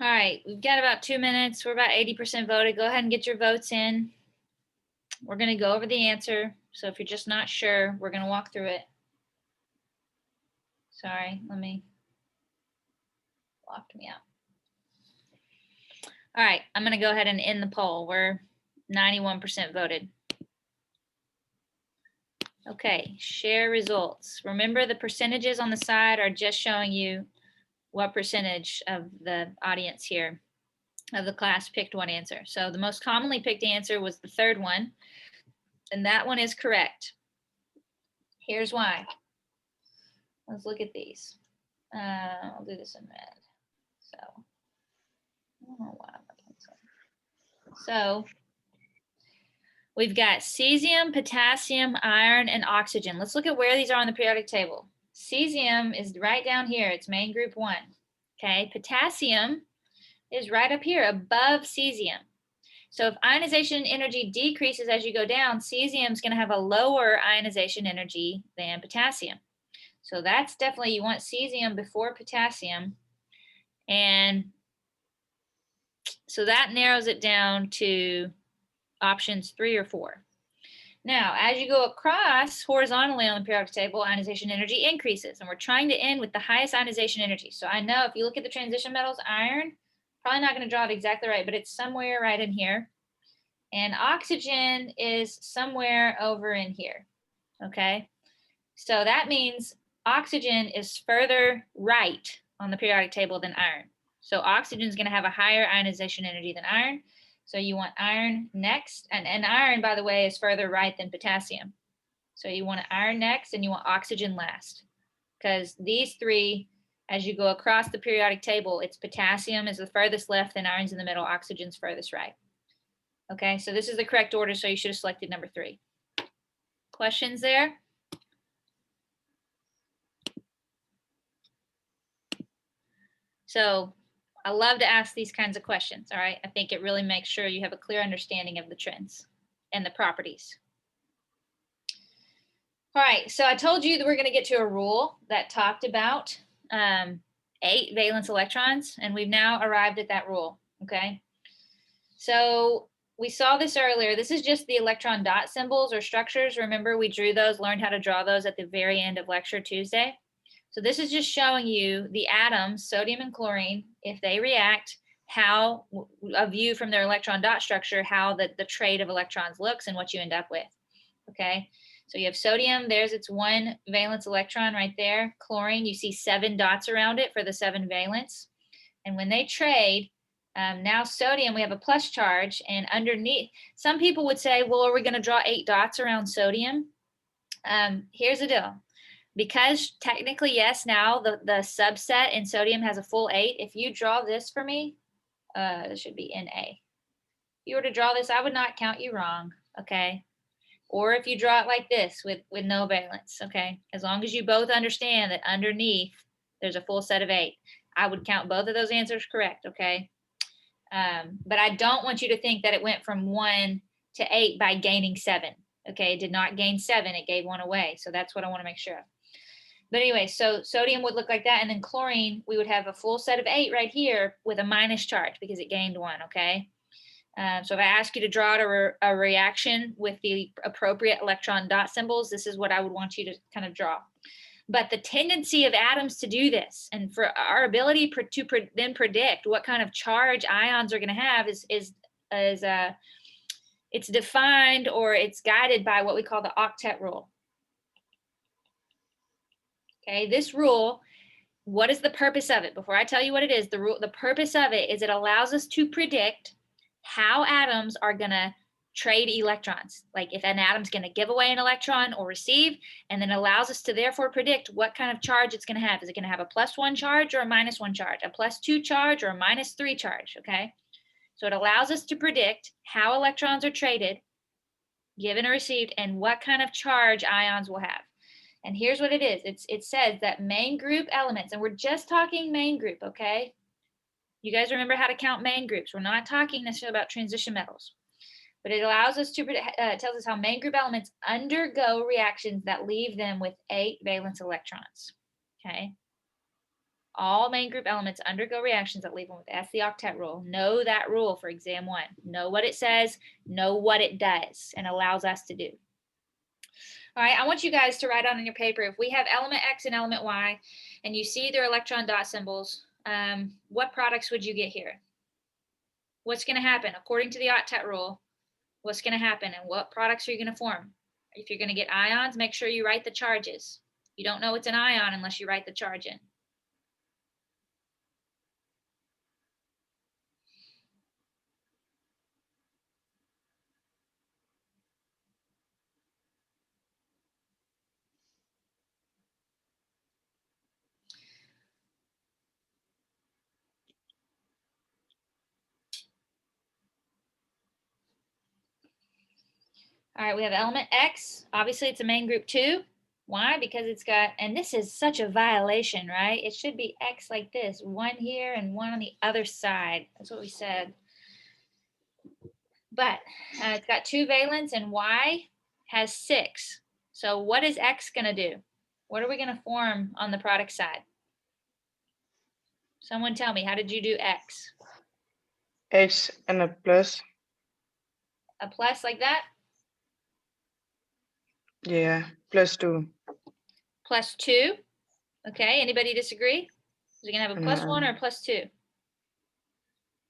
All right, we've got about 2 minutes. We're about 80% voted. Go ahead and get your votes in. We're going to go over the answer. So if you're just not sure, we're going to walk through it. Sorry, let me locked me out. All right, I'm going to go ahead and end the poll. We're 91% voted. Okay, share results. Remember, the percentages on the side are just showing you what percentage of the audience here of the class picked one answer. So the most commonly picked answer was the third one, and that one is correct. Here's why. Let's look at these. I'll do this in red. So, I don't know why I'm canceling. So we've got cesium, potassium, iron, and oxygen. Let's look at where these are on the periodic table. Cesium is right down here. It's main group 1. Okay, potassium is right up here above cesium. So if ionization energy decreases as you go down, cesium is going to have a lower ionization energy than potassium. So that's definitely, you want cesium before potassium. And so that narrows it down to options 3 or 4. Now, as you go across horizontally on the periodic table, ionization energy increases, and we're trying to end with the highest ionization energy. So I know if you look at the transition metals, iron, probably not going to draw it exactly right, but it's somewhere right in here. And oxygen is somewhere over in here, okay? So that means oxygen is further right on the periodic table than iron. So oxygen is going to have a higher ionization energy than iron. So you want iron next. And iron, by the way, is further right than potassium. So you want iron next and you want oxygen last. Because these three, as you go across the periodic table, it's potassium is the furthest left, then iron's in the middle, oxygen's furthest right. Okay, so this is the correct order, so you should have selected number 3. Questions there? So I love to ask these kinds of questions, all right? I think it really makes sure you have a clear understanding of the trends and the properties. All right, so I told you that we're gonna get to a rule that talked about 8 valence electrons, and we've now arrived at that rule, okay? So we saw this earlier. This is just the electron dot symbols or structures. Remember, we drew those, learned how to draw those at the very end of lecture Tuesday. So this is just showing you the atoms, sodium and chlorine, if they react, how a view from their electron dot structure, how the trade of electrons looks and what you end up with, okay? So you have sodium, there's its 1 valence electron right there. Chlorine, you see 7 dots around it for the 7 valence. And when they trade, now sodium, we have a plus charge, and underneath, some people would say, well, are we going to draw 8 dots around sodium? Here's the deal. Because technically, yes, now the subset in sodium has a full 8. If you draw this for me, this should be NA. If you were to draw this, I would not count you wrong, okay? Or if you draw it like this with no valence, okay? As long as you both understand that underneath there's a full set of 8, I would count both of those answers correct, okay? But I don't want you to think that it went from 1 to 8 by gaining 7, okay? It did not gain 7, it gave 1 away. So that's what I want to make sure of. But anyway, so sodium would look like that. And then chlorine, we would have a full set of 8 right here with a minus charge because it gained 1, okay? So if I ask you to draw a reaction with the appropriate electron dot symbols, this is what I would want you to kind of draw. But the tendency of atoms to do this, and for our ability to then predict what kind of charge ions are going to have is it's defined or it's guided by what we call the octet rule. Okay, this rule, what is the purpose of it? Before I tell you what it is, the purpose of it is it allows us to predict how atoms are going to trade electrons. Like if an atom's going to give away an electron or receive, and then allows us to therefore predict what kind of charge it's going to have. Is it going to have a +1 charge or a -1 charge, a +2 charge or a -3 charge, okay? So it allows us to predict how electrons are traded, given or received, and what kind of charge ions will have. And here's what it is. It says that main group elements, and we're just talking main group, okay? You guys remember how to count main groups. We're not talking necessarily about transition metals, but it allows us to, tells us how main group elements undergo reactions that leave them with 8 valence electrons, okay? All main group elements undergo reactions that leave them with, that's the octet rule. Know that rule for exam 1. Know what it says, know what it does, and allows us to do. All right, I want you guys to write on your paper, if we have element X and element Y, and you see their electron dot symbols, what products would you get here? What's going to happen? According to the octet rule, what's going to happen and what products are you going to form? If you're going to get ions, make sure you write the charges. You don't know it's an ion unless you write the charge in. All right, we have element X. Obviously, it's a main group 2. Why? Because it's got, and this is such a violation, right? It should be X like this, 1 here and 1 on the other side. That's what we said. But it's got 2 valence and Y has 6. So what is X going to do? What are we going to form on the product side? Someone tell me, how did you do X? H and a plus. A plus like that? Yeah, +2. Plus 2. Okay, anybody disagree? Is it going to have a plus 1 or a plus 2?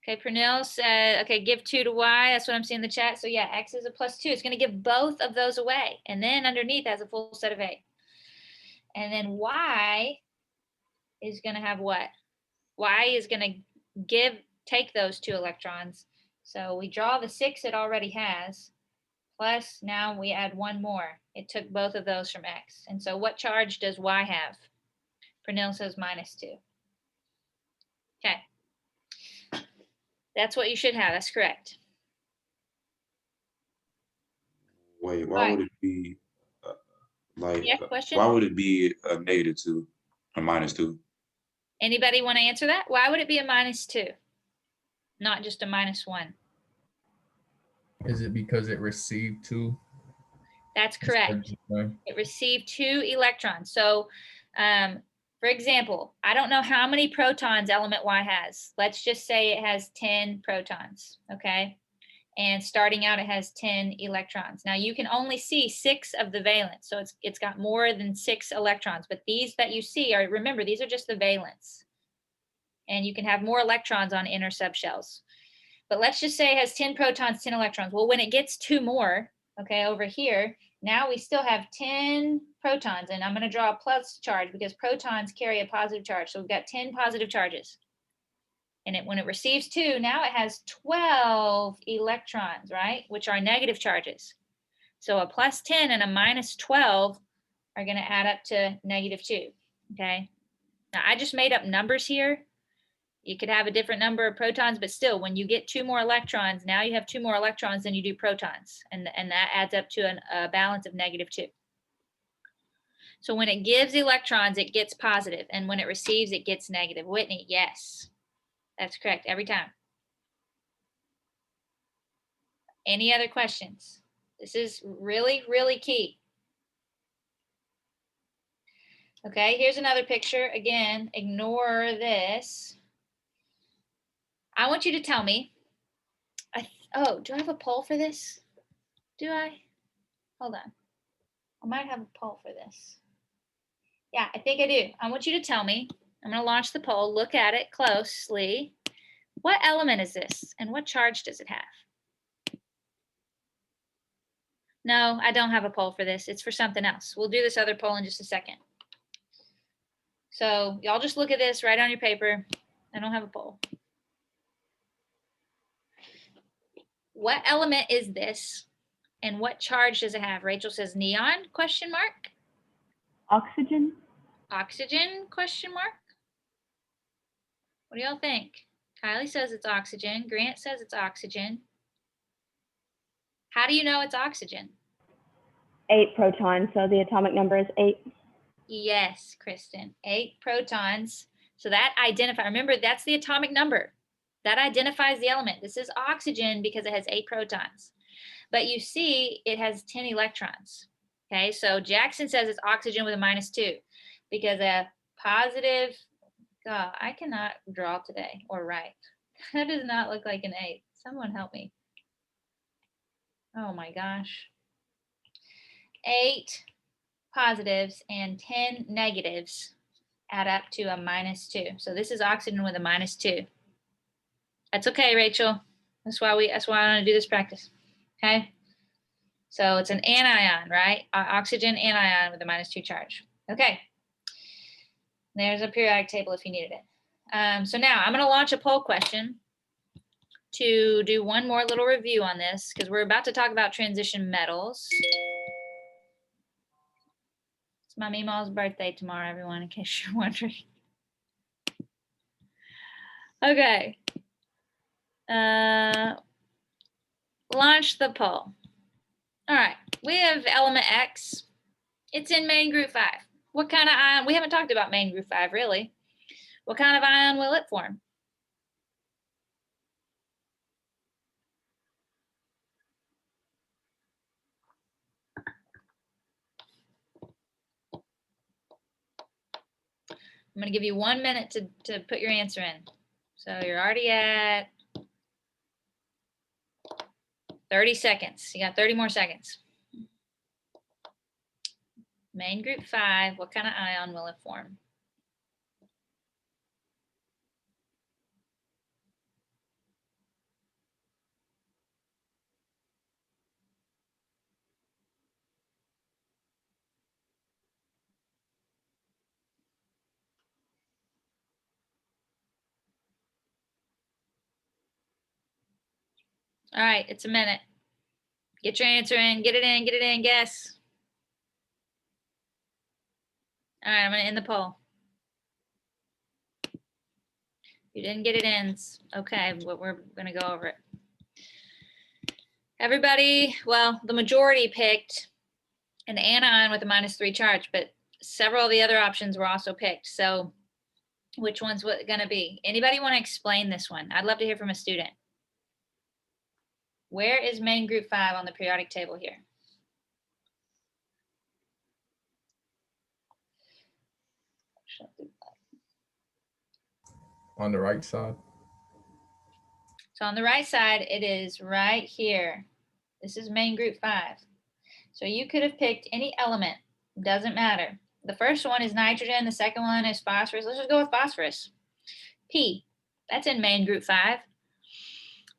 Okay, Pernell said, okay, give 2 to Y. That's what I'm seeing in the chat. So yeah, X is a plus 2. It's going to give both of those away. And then underneath has a full set of 8. And then Y is going to have what? Y is going to take those 2 electrons. So we draw the 6 it already has, plus now we add 1 more. It took both of those from X. And so what charge does Y have? Pernell says -2. Okay. That's what you should have. That's correct. Wait, why would it be question? why would it be a -2, a -2? Anybody want to answer that? Why would it be a -2? Not just a -1? Is it because it received 2? That's correct. It received 2 electrons. So, for example, I don't know how many protons element Y has. Let's just say it has 10 protons, okay? And starting out, it has 10 electrons. Now, you can only see 6 of the valence, so it's got more than 6 electrons. But these that you see are, remember, these are just the valence. And you can have more electrons on inner subshells. But let's just say it has 10 protons, 10 electrons. Well, when it gets 2 more, okay, over here, now we still have 10 protons, and I'm going to draw a plus charge because protons carry a positive charge. So we've got 10 positive charges. And when it receives 2, now it has 12 electrons, right, which are negative charges. So a +10 and a -12 are going to add up to -2, okay? Now, I just made up numbers here. You could have a different number of protons, but still, when you get 2 more electrons, now you have 2 more electrons than you do protons, and that adds up to a balance of -2. So when it gives electrons, it gets positive, and when it receives, it gets negative. Whitney, yes, that's correct every time. Any other questions? This is really, really key. Okay, here's another picture. Again, ignore this. I want you to tell me, oh, do I have a poll for this? Do I? Hold on. I might have a poll for this. Yeah, I think I do. I want you to tell me. I'm going to launch the poll. Look at it closely. What element is this, and what charge does it have? No, I don't have a poll for this. It's for something else. We'll do this other poll in just a second. So y'all just look at this right on your paper. I don't have a poll. What element is this, and what charge does it have? Rachel says neon, question mark. Oxygen. Oxygen, question mark. What do y'all think? Kylie says it's oxygen. Grant says it's oxygen. How do you know it's oxygen? 8 protons, so the atomic number is 8. Yes, Kristen, 8 protons. So that identifies, remember, that's the atomic number. That identifies the element. This is oxygen because it has 8 protons. But you see, it has 10 electrons. Okay, so Jackson says it's oxygen with a -2 because a positive, God, I cannot draw today or write. That does not look like an 8. Someone help me. Oh my gosh. 8 positives and 10 negatives add up to a -2. So this is oxygen with a -2. That's okay, Rachel. That's why I want to do this practice. Okay. So it's an anion, right? Oxygen anion with a -2 charge. Okay. There's a periodic table if you needed it. So now I'm going to launch a poll question to do one more little review on this because we're about to talk about transition metals. It's my Meemaw's birthday tomorrow, everyone, in case you're wondering. Okay. Launch the poll. All right. We have element X. It's in main group 5. What kind of ion? We haven't talked about main group 5, really. What kind of ion will it form? I'm going to give you 1 minute to put your answer in. So you're already at 30 seconds. You got 30 more seconds. Main group 5, what kind of ion will it form? All right, it's a minute. Get your answer in, get it in, guess. All right, I'm going to end the poll. You didn't get it in. Okay, we're going to go over it. Everybody, well, the majority picked an anion with a -3 charge, but several of the other options were also picked. So which one's going to be? Anybody want to explain this one? I'd love to hear from a student. Where is main group 5 on the periodic table here? On the right side. So on the right side, it is right here. This is main group 5. So you could have picked any element, doesn't matter. The first one is nitrogen, the second one is phosphorus. Let's just go with phosphorus. P, that's in main group 5.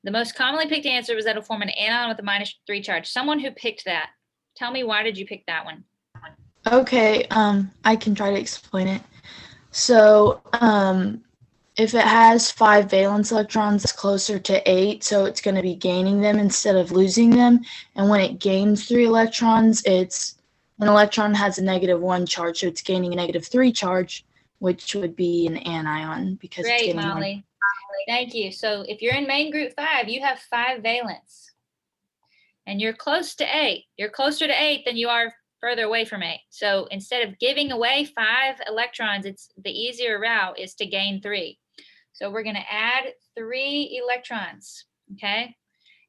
The most commonly picked answer was that it'll form an anion with a -3 charge. Someone who picked that, tell me why did you pick that one? Okay, I can try to explain it. So, if it has 5 valence electrons, it's closer to 8, so it's going to be gaining them instead of losing them. And when it gains 3 electrons, an electron has a -1 charge, so it's gaining a -3 charge, which would be an anion because it's Great, getting Molly. Thank you. So if you're in main group 5, you have 5 valence. And you're close to 8. You're closer to 8 than you are further away from 8. So instead of giving away 5 electrons, it's the easier route is to gain 3. So we're going to add 3 electrons, okay?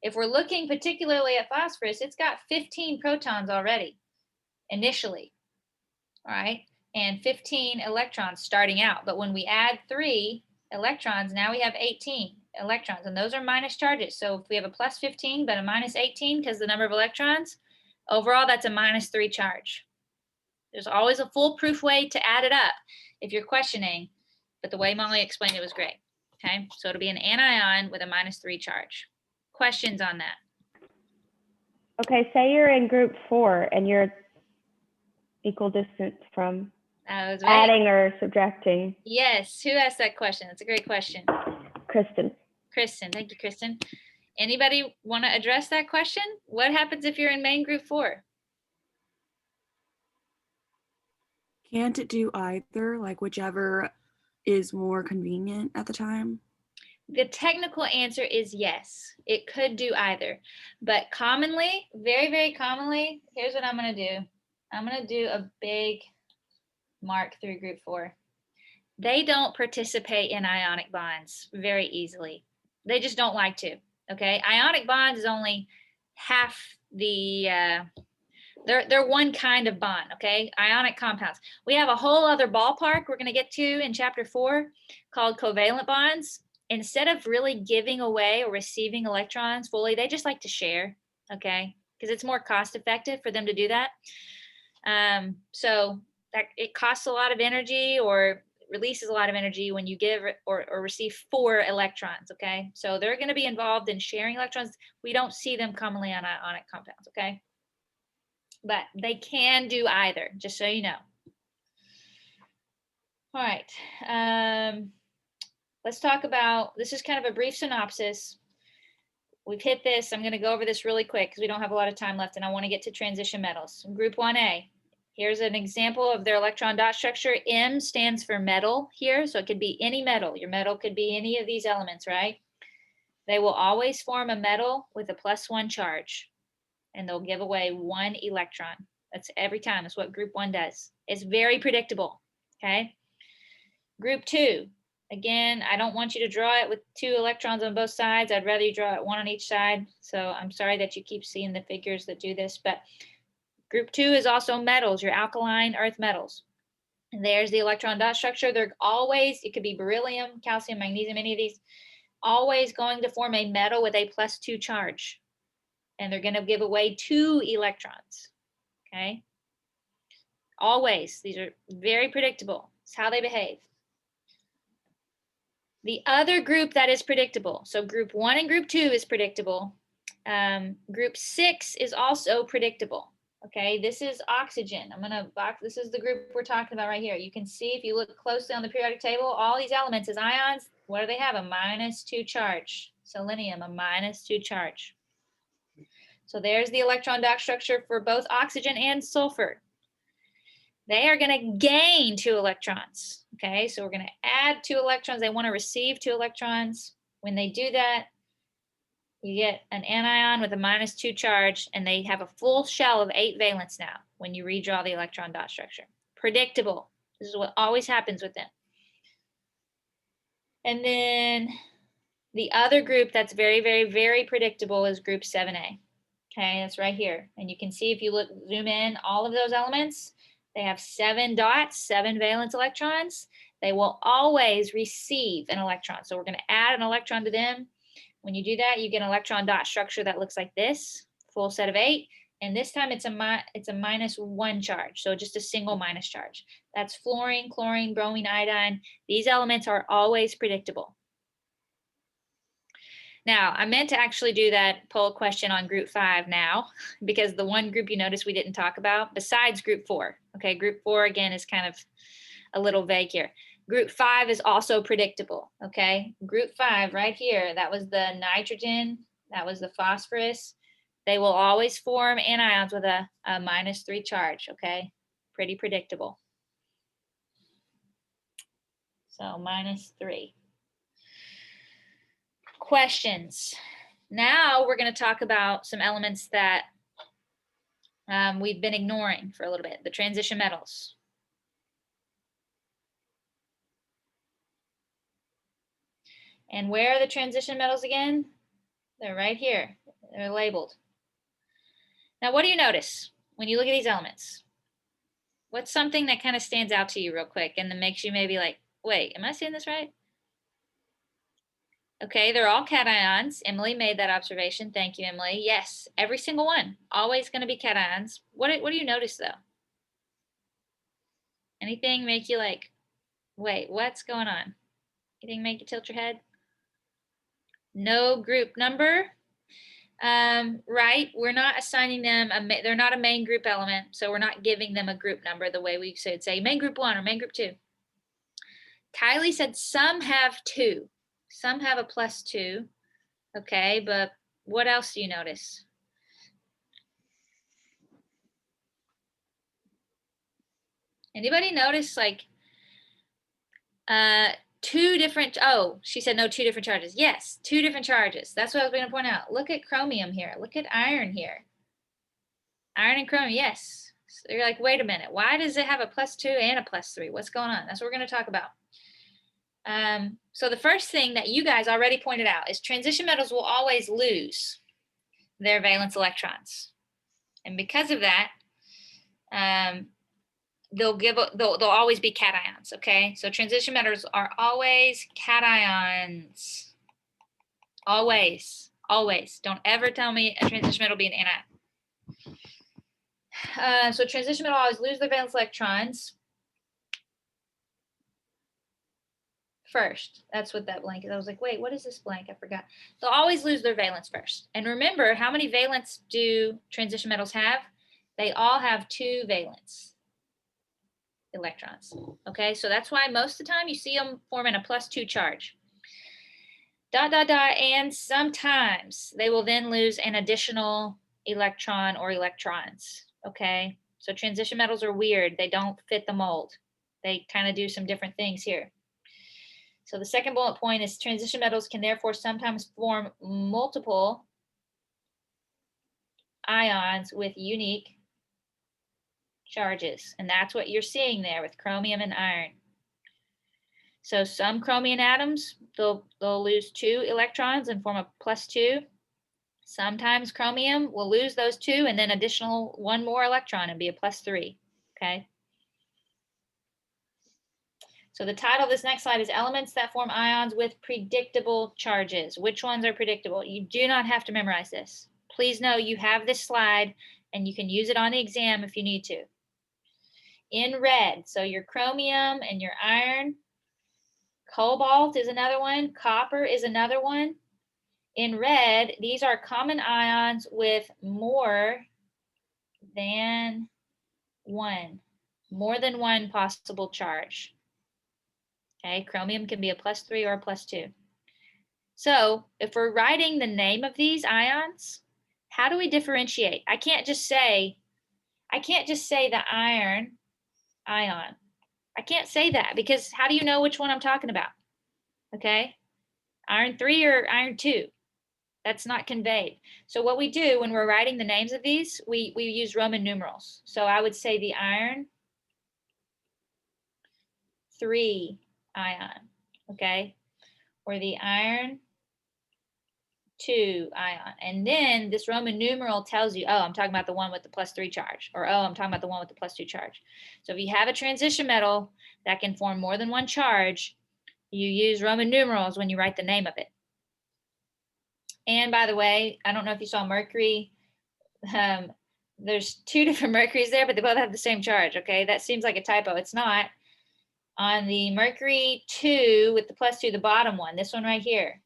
If we're looking particularly at phosphorus, it's got 15 protons already initially, all right? And 15 electrons starting out. But when we add 3 electrons, now we have 18 electrons, and those are minus charges. So if we have a plus 15 but a minus 18 because the number of electrons, overall that's a -3 charge. There's always a foolproof way to add it up if you're questioning, but the way Molly explained it was great. Okay, so it'll be an anion with a -3 charge. Questions on that? Okay, say you're in group 4 and you're equal distance from adding or subtracting. Yes, who asked that question? That's a great question. Kristen. Kristen, thank you, Kristen. Anybody want to address that question? What happens if you're in main group 4? Can't it do either, like whichever is more convenient at the time? The technical answer is yes, it could do either. But commonly, very, very commonly, here's what I'm going to do. I'm going to do a big mark through group 4. They don't participate in ionic bonds very easily. They just don't like to, okay? Ionic bonds is only half the, they're one kind of bond, okay? Ionic compounds. We have a whole other ballpark we're going to get to in chapter 4 called covalent bonds. Instead of really giving away or receiving electrons fully, they just like to share, okay? Because it's more cost effective for them to do that. So that it costs a lot of energy or releases a lot of energy when you give or receive 4 electrons, okay? So they're going to be involved in sharing electrons. We don't see them commonly on ionic compounds, okay? but they can do either, just so you know. All right. Let's talk about, this is kind of a brief synopsis. We've hit this. I'm going to go over this really quick because we don't have a lot of time left, and I want to get to transition metals. Group 1A. Here's an example of their electron dot structure. M stands for metal here, so it could be any metal. Your metal could be any of these elements, right? They will always form a metal with a +1 charge, and they'll give away 1 electron. That's every time. That's what group 1 does. It's very predictable, okay? Group 2. Again, I don't want you to draw it with 2 electrons on both sides. I'd rather you draw it 1 on each side. So I'm sorry that you keep seeing the figures that do this, but group 2 is also metals, your alkaline earth metals. And there's the electron dot structure. They're always, it could be beryllium, calcium, magnesium, any of these, always going to form a metal with a +2 charge. And they're going to give away 2 electrons, okay? Always. These are very predictable. It's how they behave. The other group that is predictable, so group 1 and group 2 is predictable. Group 6 is also predictable. Okay, this is oxygen. I'm going to box, this is the group we're talking about right here. You can see if you look closely on the periodic table, all these elements as ions, what do they have? A -2 charge. Selenium, a -2 charge. So there's the electron dot structure for both oxygen and sulfur. They are going to gain 2 electrons. Okay, so we're going to add 2 electrons. They want to receive 2 electrons. When they do that, you get an anion with a -2 charge, and they have a full shell of 8 valence now when you redraw the electron dot structure. Predictable. This is what always happens with them. And then the other group that's very, very, very predictable is group 7A. Okay, that's right here. And you can see if you look, zoom in, all of those elements, they have 7 dots, 7 valence electrons. They will always receive an electron. So we're going to add an electron to them. When you do that, you get an electron dot structure that looks like this, full set of 8. And this time it's a -1 charge, so just a single minus charge. That's fluorine, chlorine, bromine, iodine. These elements are always predictable. Now, I meant to actually do that poll question on group 5 now, because the one group you notice we didn't talk about, besides group 4. Okay, group 4 again is kind of a little vague here. Group 5 is also predictable, okay? Group 5 right here, that was the nitrogen, that was the phosphorus. They will always form anions with a -3 charge, okay? Pretty predictable. So -3. Questions. Now we're going to talk about some elements that we've been ignoring for a little bit, the transition metals. And where are the transition metals again? They're right here. They're labeled. Now, what do you notice when you look at these elements? What's something that kind of stands out to you real quick and then makes you maybe like, wait, am I seeing this right? Okay, they're all cations. Emily made that observation. Thank you, Emily. Yes, every single one. Always going to be cations. What do you notice, though? Anything make you like, wait, what's going on? Anything make you tilt your head? No group number. Right, we're not assigning them, they're not a main group element, so we're not giving them a group number the way we should say main group 1 or main group 2. Kylie said some have 2. Some have a +2. Okay, but what else do you notice? Anybody notice like 2 different, oh, she said no, 2 different charges. Yes, 2 different charges. That's what I was going to point out. Look at chromium here. Look at iron here. Iron and chromium, yes. So you're like, wait a minute. Why does it have a +2 and a +3? What's going on? That's what we're going to talk about. So the first thing that you guys already pointed out is transition metals will always lose their valence electrons. And because of that, they'll always be cations, okay? So transition metals are always cations. Always, always. Don't ever tell me a transition metal will be an anion. So transition metal always lose their valence electrons first. That's what that blank is. I was like, wait, what is this blank? I forgot. They'll always lose their valence first. And remember, how many valence do transition metals have? they all have 2 valence electrons. Okay, so that's why most of the time you see them forming a +2 charge. ... And sometimes they will then lose an additional electron or electrons. Okay, so transition metals are weird. They don't fit the mold. They kind of do some different things here. So the second bullet point is transition metals can therefore sometimes form multiple ions with unique charges. And that's what you're seeing there with chromium and iron. So some chromium atoms, they'll lose 2 electrons and form a +2. Sometimes chromium will lose those 2 and then additional 1 more electron and be a +3. Okay. So the title of this next slide is Elements that Form Ions with Predictable Charges. Which ones are predictable? You do not have to memorize this. Please know you have this slide and you can use it on the exam if you need to. In red, so your chromium and your iron. Cobalt is another one. Copper is another one. In red, these are common ions with more than one possible charge. Okay, chromium can be a +3 or a +2. So if we're writing the name of these ions, how do we differentiate? I can't just say the iron ion. I can't say that because how do you know which one I'm talking about? Okay, iron 3 or iron 2. That's not conveyed. So what we do when we're writing the names of these, we use Roman numerals. So I would say the iron 3 ion, okay? Or the iron 2 ion. And then this Roman numeral tells you, oh, I'm talking about the one with the +3 charge, or oh, I'm talking about the one with the +2 charge. So if you have a transition metal that can form more than one charge, you use Roman numerals when you write the name of it. And by the way, I don't know if you saw mercury. There's 2 different mercuries there, but they both have the same charge, okay? That seems like a typo. It's not. On the mercury 2 with the +2, the bottom one, this one right here,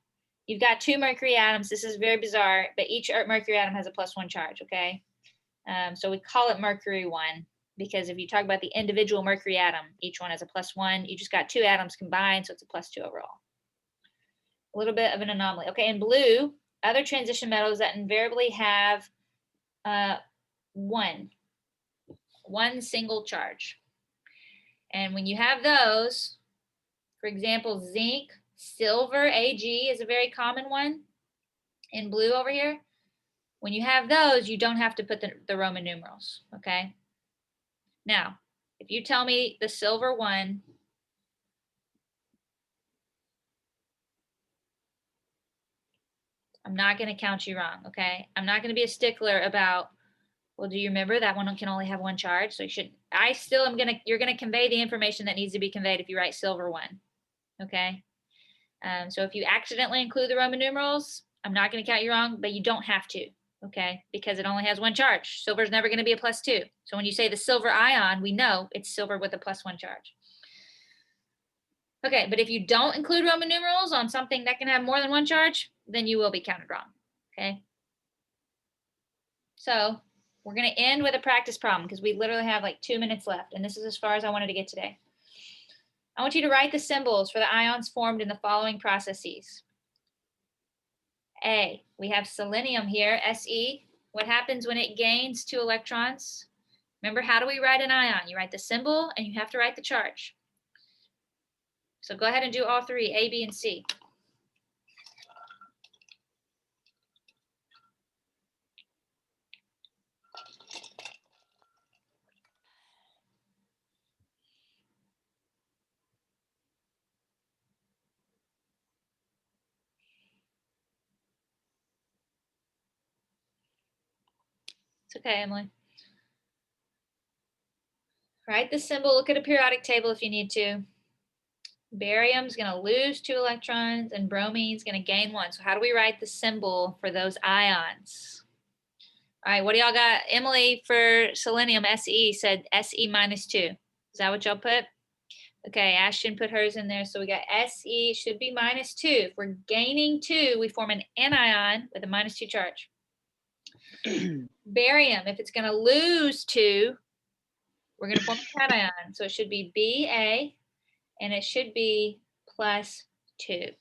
you've got 2 mercury atoms. This is very bizarre, but each mercury atom has a +1 charge, okay? So we call it mercury 1 because if you talk about the individual mercury atom, each one has a +1. You just got 2 atoms combined, so it's a +2 overall. A little bit of an anomaly. Okay, in blue, other transition metals that invariably have one single charge. And when you have those, for example, zinc, silver, Ag is a very common one in blue over here. When you have those, you don't have to put the Roman numerals, okay? Now, if you tell me the silver one, I'm not going to count you wrong, okay? I'm not going to be a stickler about, well, do you remember that one can only have 1 charge? So you're going to convey the information that needs to be conveyed if you write silver 1, okay? So if you accidentally include the Roman numerals, I'm not going to count you wrong, but you don't have to, okay? Because it only has 1 charge. Silver is never going to be a +2. So when you say the silver ion, we know it's silver with a +1 charge. Okay, but if you don't include Roman numerals on something that can have more than 1 charge, then you will be counted wrong, okay? So we're going to end with a practice problem because we literally have like 2 minutes left, and this is as far as I wanted to get today. I want you to write the symbols for the ions formed in the following processes. A, we have selenium here, Se. What happens when it gains 2 electrons? Remember, how do we write an ion? You write the symbol and you have to write the charge. So go ahead and do all 3, A, B, and C. It's okay, Emily. Write the symbol, look at a periodic table if you need to. Barium's going to lose 2 electrons and bromine's going to gain 1. So how do we write the symbol for those ions? All right, what do y'all got? Emily for selenium, Se, said Se -2. Is that what y'all put? Okay, Ashton put hers in there. So we got Se should be -2. If we're gaining 2, we form an anion with a -2 charge. Barium, if it's going to lose 2, we're going to form a cation. So it should be Ba, and it should be +2.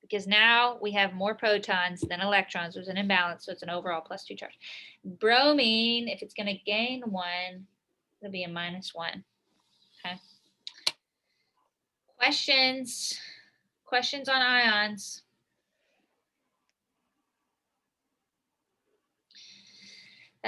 Because now we have more protons than electrons. There's an imbalance, so it's an overall +2 charge. Bromine, if it's going to gain 1, it'll be a -1. Okay. Questions on ions?